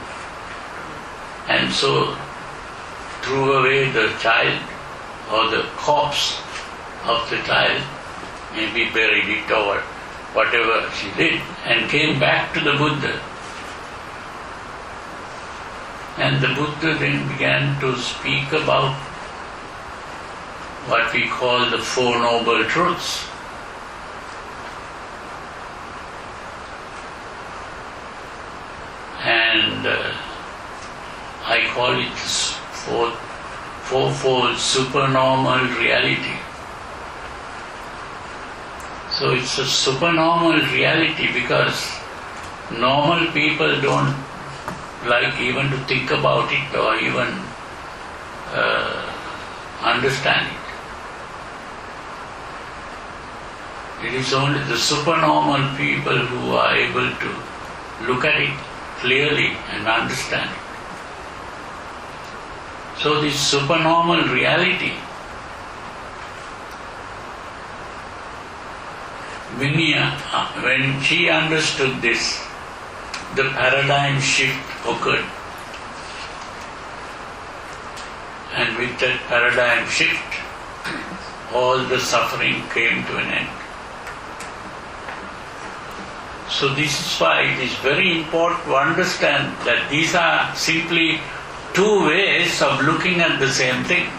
And so, threw away the child or the corpse of the child, maybe buried it or whatever she did, and came back to the Buddha. And the Buddha then began to speak about what we call the Four Noble Truths. And I call it fourfold supernormal reality. So it's a supernormal reality because normal people don't like even to think about it or even understand it. It is only the supernormal people who are able to look at it clearly and understand it. So this supernormal reality, when she understood this, the paradigm shift occurred. And with that paradigm shift, all the suffering came to an end. So this is why it is very important to understand that these are simply two ways of looking at the same thing.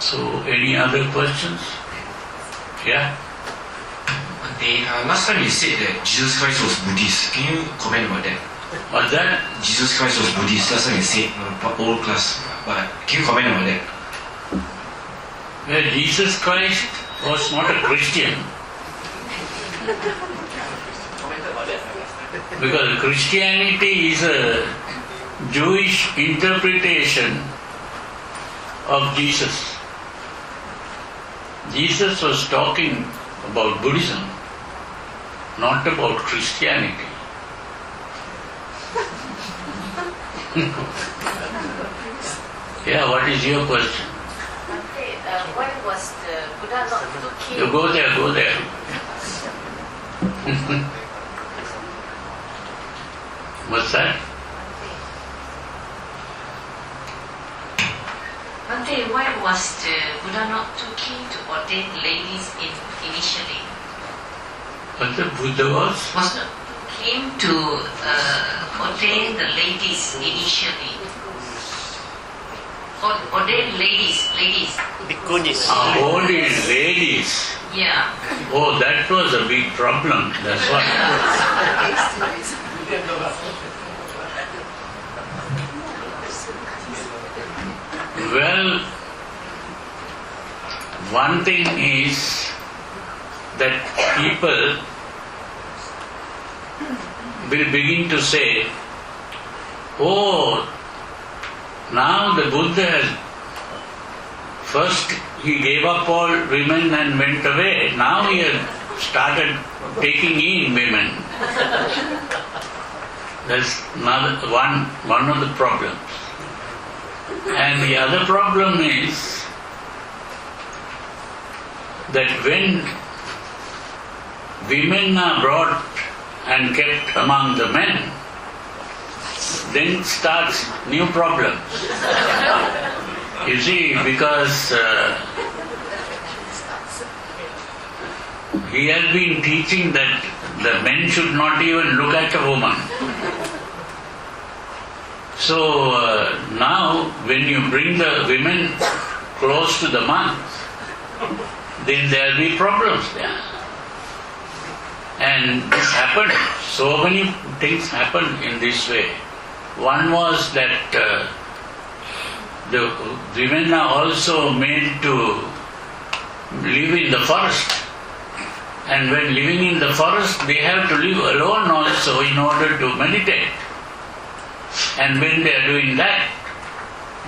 So, any other questions? Yeah? Last time you said that Jesus Christ was Buddhist. Can you comment about that? What's that? Jesus Christ was Buddhist. Last time you said, old class. But can you comment about that? Well, Jesus Christ was not a Christian. Because Christianity is a Jewish interpretation of Jesus. Jesus was talking about Buddhism, not about Christianity. Yeah, what is your question? Why was the Buddha not looking? You go there. What's that? Bhante, why was the Buddha not too keen to ordain ladies initially? What the Buddha was? Was not keen to ordain the ladies initially. Ordain ladies. Bhikkhunis. Only ladies. Yeah. Oh, that was a big problem. That's why. Well, one thing is that people will begin to say, oh, now the Buddha has, first he gave up all women and went away, now he has started taking in women. That's one of the problems. And the other problem is that when women are brought and kept among the men, then starts new problems. You see, because he has been teaching that the men should not even look at a woman. So now when you bring the women close to the monks, then there will be problems there. And this happened, so many things happened in this way. One was that the women are also made to live in the forest. And when living in the forest, they have to live alone also in order to meditate. And when they are doing that,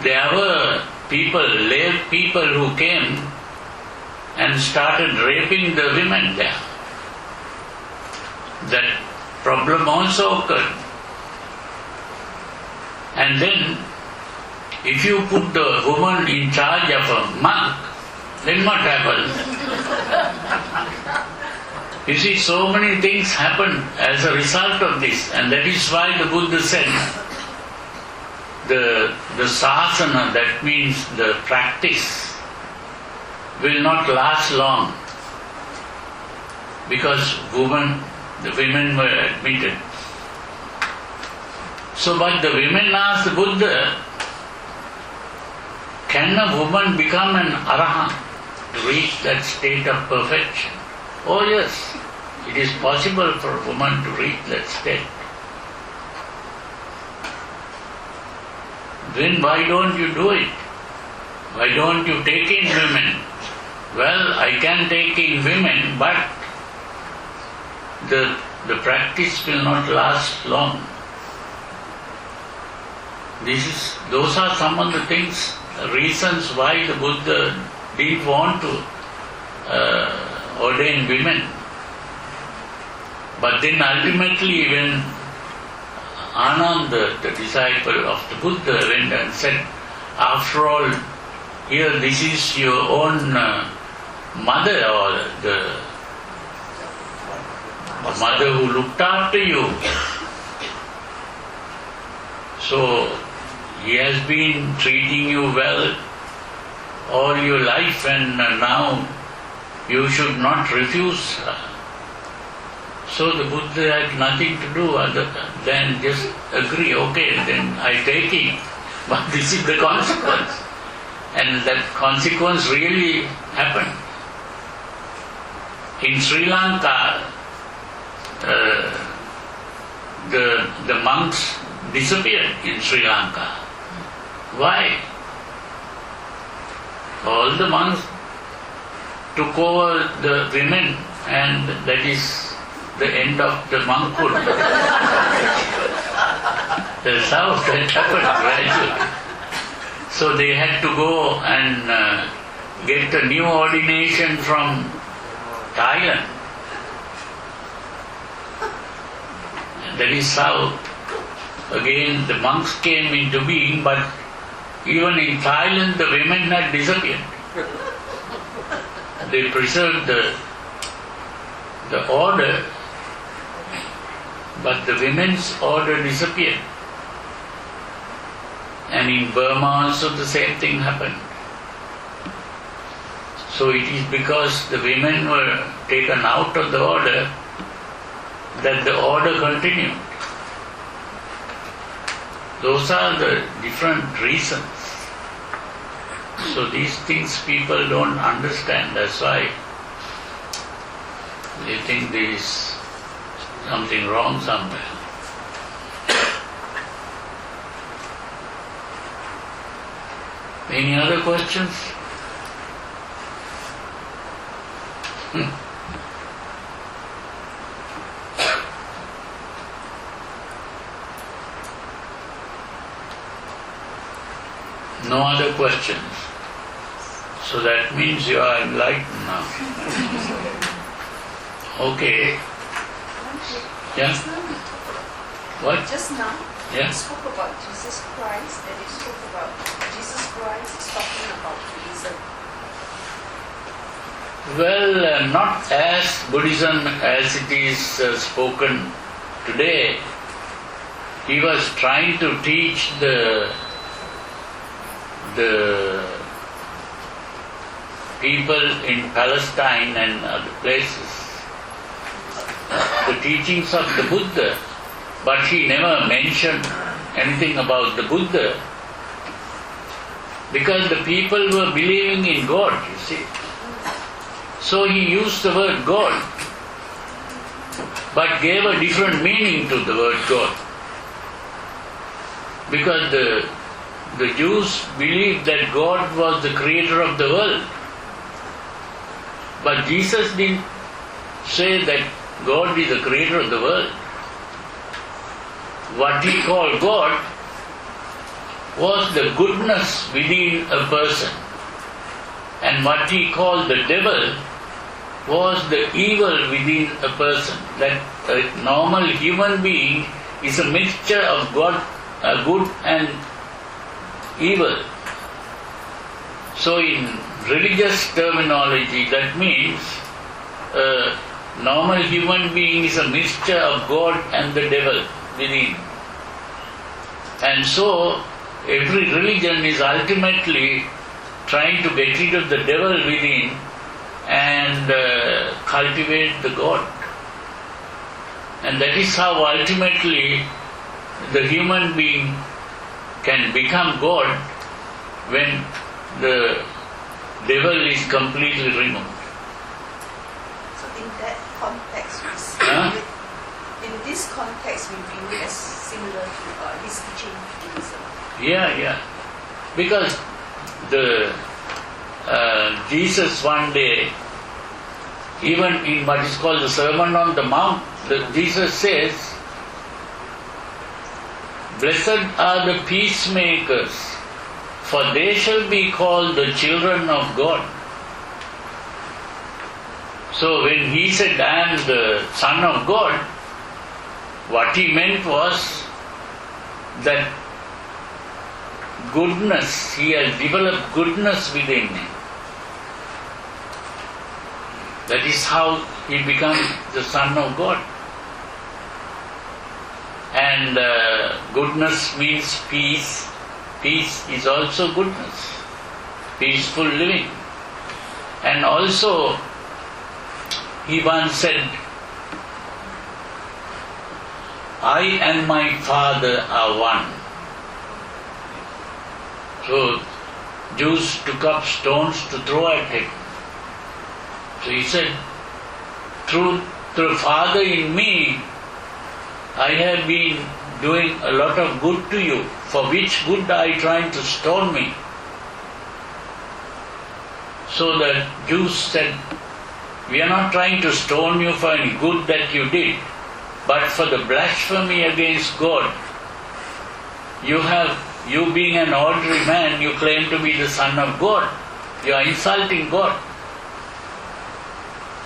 there were lay people who came and started raping the women there. That problem also occurred. And then, if you put the woman in charge of a monk, then what happens? You see, so many things happen as a result of this, and that is why the Buddha said, the sasana, that means the practice, will not last long, because the women were admitted. So, but the women asked the Buddha, can a woman become an arahant, to reach that state of perfection? Oh yes, it is possible for a woman to reach that state. Then why don't you do it? Why don't you take in women? Well, I can take in women, but the practice will not last long. Those are some of the things, reasons why the Buddha didn't want to ordain women. But then ultimately when Ananda, the disciple of the Buddha, went and said, after all, here this is your own mother, or the mother who looked after you. So he has been treating you well all your life, and now you should not refuse her. So the Buddha had nothing to do other than just agree, okay, then I take it. But this is the consequence. And that consequence really happened. In Sri Lanka, the monks disappeared in Sri Lanka. Why? All the monks took over the women, and that is the end of the monkhood. That's how that happened gradually. So they had to go and get a new ordination from Thailand. That is how again the monks came into being, but even in Thailand the women had disappeared. They preserved the order, but the women's order disappeared. And in Burma also the same thing happened. So it is because the women were taken out of the order that the order continued. Those are the different reasons. So these things people don't understand. That's why they think there is something wrong somewhere. Any other questions? No other questions. So that means you are enlightened now. Okay. Yeah? What? Just now, Yeah? you spoke about Jesus Christ, and you spoke about Jesus Christ is talking about Buddhism. Well, not as Buddhism as it is spoken today. He was trying to teach the people in Palestine and other places the teachings of the Buddha, but he never mentioned anything about the Buddha because the people were believing in God, you see. So he used the word God, but gave a different meaning to the word God. Because the Jews believed that God was the creator of the world. But Jesus didn't say that God is the creator of the world. What he called God was the goodness within a person. And what he called the devil was the evil within a person. That a normal human being is a mixture of God, good and evil. So in religious terminology, that means a normal human being is a mixture of God and the devil within. And so every religion is ultimately trying to get rid of the devil within and cultivate the God. And that is how ultimately the human being can become God when the devil is completely removed. So in that context, we see in this context, we view it as similar to his teaching Buddhism. Yeah. Because the Jesus one day, even in what is called the Sermon on the Mount, Jesus says, "Blessed are the peacemakers, for they shall be called the children of God." So when he said, "I am the Son of God," what he meant was that goodness, he has developed goodness within him. That is how he becomes the Son of God. And goodness means peace. Peace is also goodness. Peaceful living. And also, he once said, "I and my Father are one." So Jews took up stones to throw at him. So he said, through the Father in me, I have been doing a lot of good to you. For which good are you trying to stone me? So the Jews said, "We are not trying to stone you for any good that you did, but for the blasphemy against God. You being an ordinary man, you claim to be the Son of God. You are insulting God."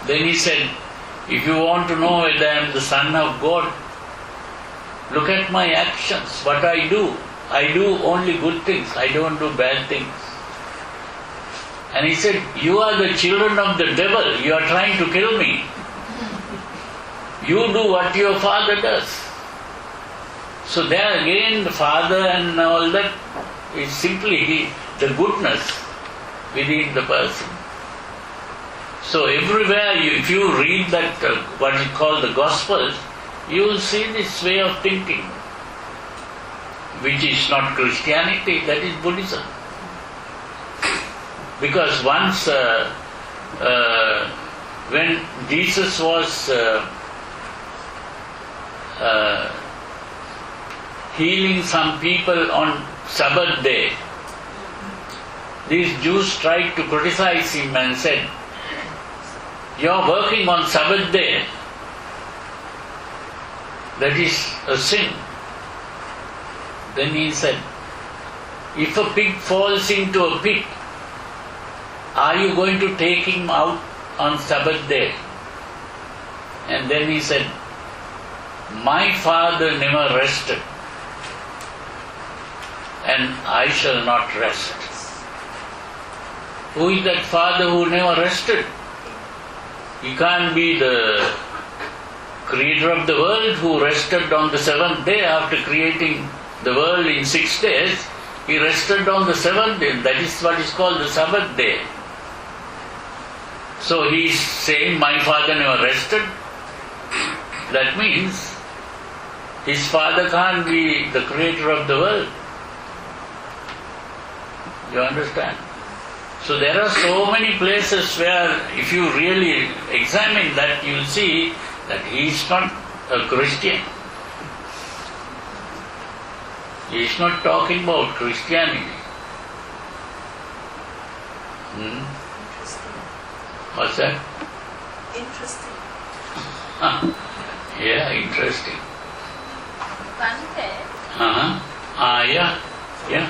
Then he said, "If you want to know whether I am the Son of God, look at my actions, what I do. I do only good things, I don't do bad things." And he said, "You are the children of the devil, you are trying to kill me. You do what your father does." So there again, the Father and all that is simply the goodness within the person. So everywhere, if you read that, what is called the Gospels, you will see this way of thinking, which is not Christianity, that is Buddhism. Because once, when Jesus was healing some people on Sabbath day, these Jews tried to criticize him and said, "You are working on Sabbath day. That is a sin." Then he said, if a pig falls into a pit, are you going to take him out on Sabbath day? And then he said, my father never rested, and I shall not rest. Who is that father who never rested? He can't be the creator of the world who rested on the seventh day after creating the world in 6 days. He rested on the seventh day. That is what is called the Sabbath day. So he is saying, my father never rested. That means his father can't be the creator of the world. You understand? So there are so many places where if you really examine that, you will see that he is not a Christian. He is not talking about Christianity. Interesting. What's that? Interesting. Yeah, interesting. Bante, Yeah.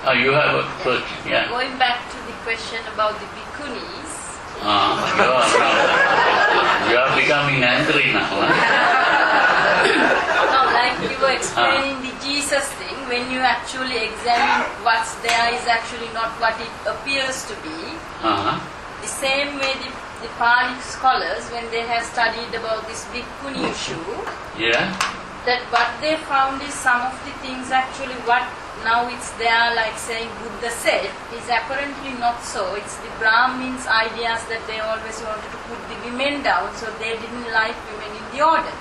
You have a question, yeah. going back to the question about the bhikkhunis, You are becoming angry now. now like you were explaining the Jesus thing, when you actually examine what's there is actually not what it appears to be. The same way the Pali scholars, when they have studied about this bhikkhuni issue, Yeah. that what they found is some of the things actually what now it's there, like saying Buddha said, is apparently not so. It's the Brahmins' ideas that they always wanted to put the women down, so they didn't like women in the order.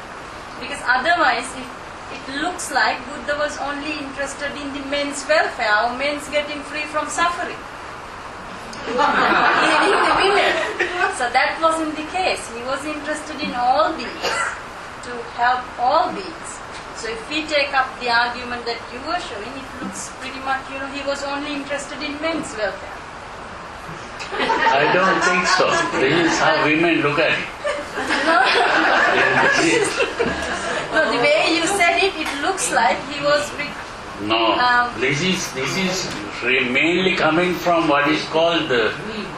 Because otherwise, it looks like Buddha was only interested in the men's welfare, or men's getting free from suffering. Leaving the women. So that wasn't the case. He was interested in all beings, to help all beings. So if we take up the argument that you were showing, it looks pretty much, he was only interested in men's welfare. I don't think so. This is how women look at it. No, the way you said it, it looks like he was No, this is mainly coming from what is called the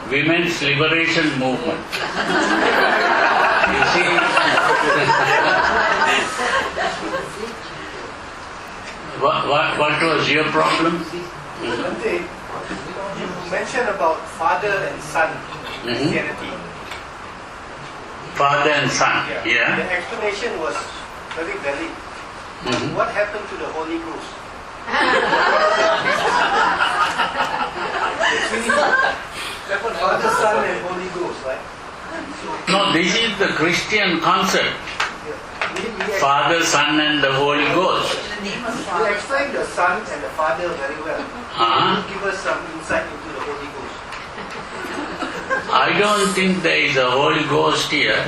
women's liberation movement. You see? What was your problem? Bhante, you mentioned about father and son Christianity. Father and son, yeah. The explanation was very valid. What happened to the Holy Ghost? Father, Son, and Holy Ghost, right? No, this is the Christian concept. Father, Son and the Holy Ghost. You explained the Son and the Father very well. Can you give us some insight into the Holy Ghost? I don't think there is a Holy Ghost here.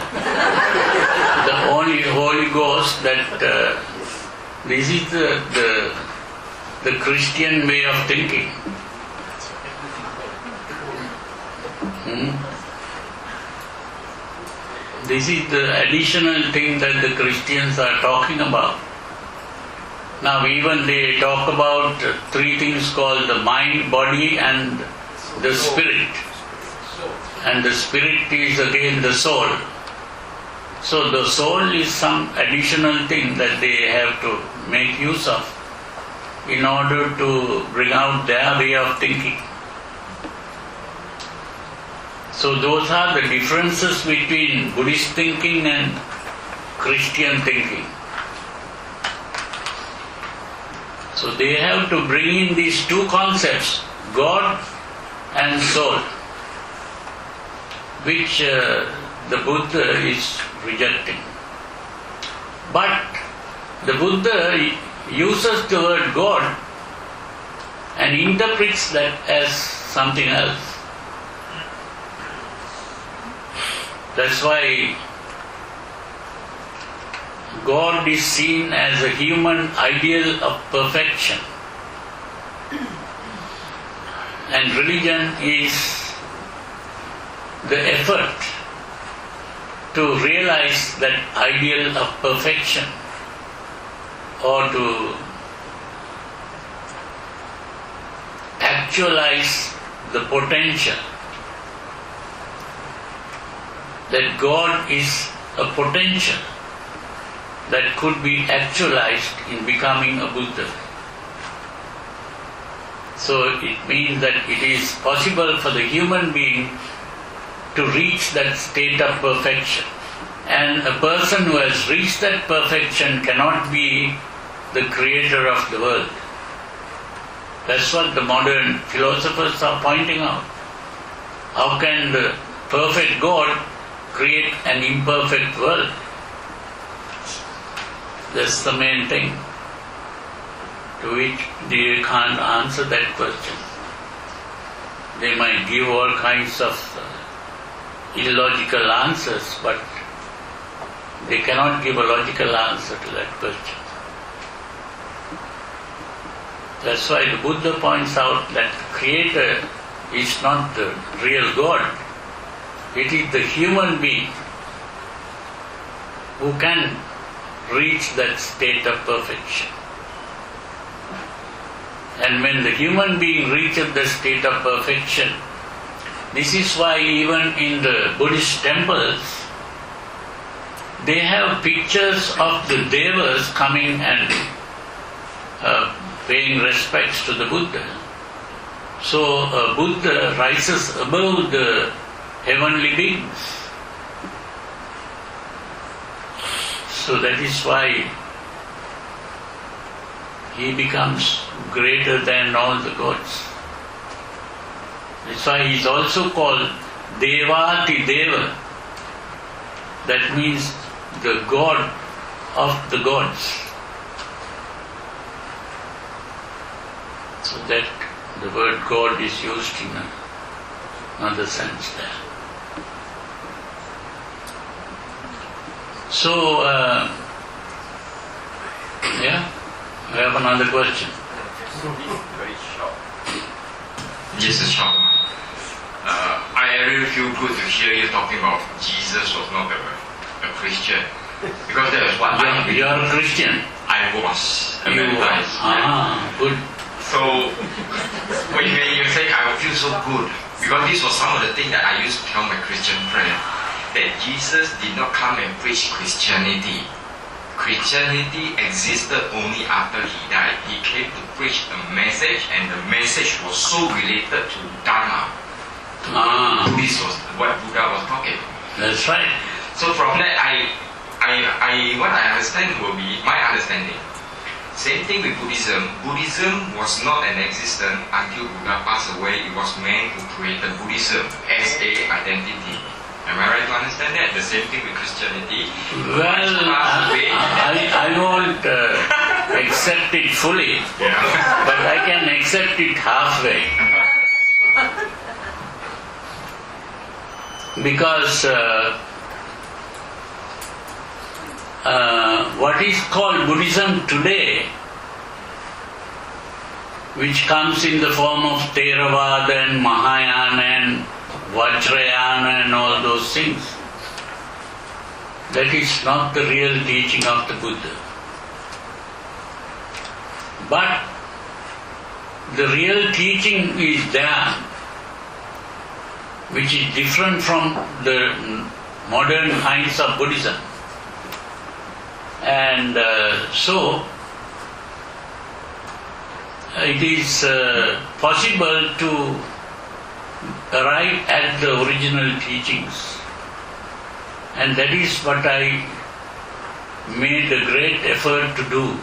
The only Holy Ghost that this is the Christian way of thinking. This is the additional thing that the Christians are talking about. Now even they talk about three things called the mind, body and the spirit. And the spirit is again the soul. So the soul is some additional thing that they have to make use of in order to bring out their way of thinking. So those are the differences between Buddhist thinking and Christian thinking. So they have to bring in these two concepts, God and soul, which the Buddha is rejecting. But the Buddha uses the word God and interprets that as something else. That's why God is seen as a human ideal of perfection. And religion is the effort to realize that ideal of perfection, or to actualize the potential. That God is a potential that could be actualized in becoming a Buddha. So it means that it is possible for the human being to reach that state of perfection. And a person who has reached that perfection cannot be the creator of the world. That's what the modern philosophers are pointing out. How can the perfect God create an imperfect world? That's the main thing. To which they can't answer that question. They might give all kinds of illogical answers, but they cannot give a logical answer to that question. That's why the Buddha points out that the Creator is not the real God. It is the human being who can reach that state of perfection. And when the human being reaches the state of perfection, this is why even in the Buddhist temples, they have pictures of the devas coming and paying respects to the Buddha. So a Buddha rises above the heavenly beings. So that is why he becomes greater than all the gods. That's why he is also called Devati Deva. That means the God of the gods. So that the word God is used in another sense there. So, I have another question. Very short. Yes, it's short. I really feel good to hear you talking about Jesus was not a Christian. Because that was what You are a Christian. I was. You are. Good. So, when you say I feel so good, because this was some of the things that I used to tell my Christian friend, that Jesus did not come and preach Christianity. Christianity existed only after he died. He came to preach a message, and the message was so related to Dharma. This was what Buddha was talking about. That's right. So from that, what I understand will be my understanding. Same thing with Buddhism. Buddhism was not an existence until Buddha passed away. It was man who created Buddhism as a identity. Am I right to understand that? The same thing with Christianity. Well, I won't accept it fully, but I can accept it halfway. Because what is called Buddhism today, which comes in the form of Theravada and Mahayana and Vajrayana and all those things, that is not the real teaching of the Buddha. But the real teaching is there, which is different from the modern kinds of Buddhism. And so, it is possible to arrive at the original teachings. And that is what I made a great effort to do.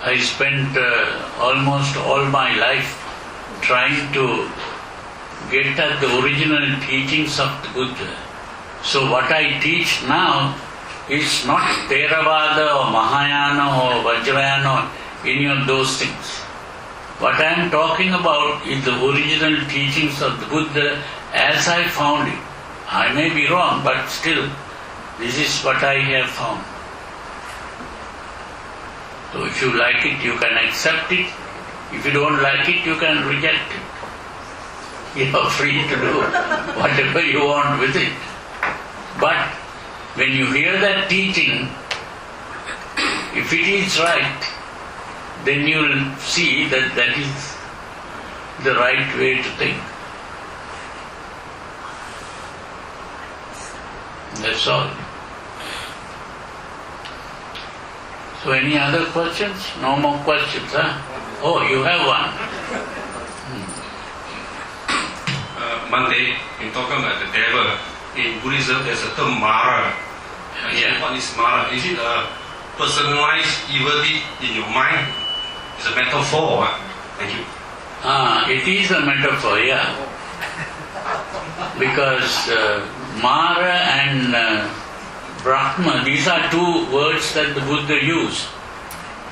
I spent almost all my life trying to get at the original teachings of the Buddha. So what I teach now is not Theravada or Mahayana or Vajrayana or any of those things. What I am talking about is the original teachings of the Buddha as I found it. I may be wrong, but still, this is what I have found. So if you like it, you can accept it. If you don't like it, you can reject it. You are free to do whatever you want with it. But when you hear that teaching, if it is right, then you will see that that is the right way to think. That's all. So any other questions? No more questions, huh? Oh, you have one. Monday, in talking about the devil, in Buddhism there's a term Mara. Yeah. What is Mara? Is it a personalized evil deed in your mind? It's a metaphor. Thank you. It is a metaphor, yeah. Because Mara and Brahma, these are two words that the Buddha used.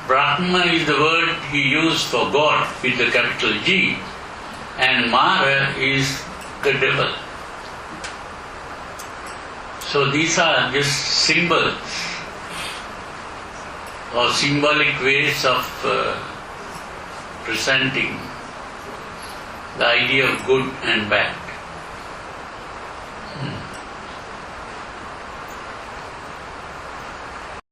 Brahma is the word he used for God with the capital G, and Mara is the devil. So these are just symbols or symbolic ways of presenting the idea of good and bad.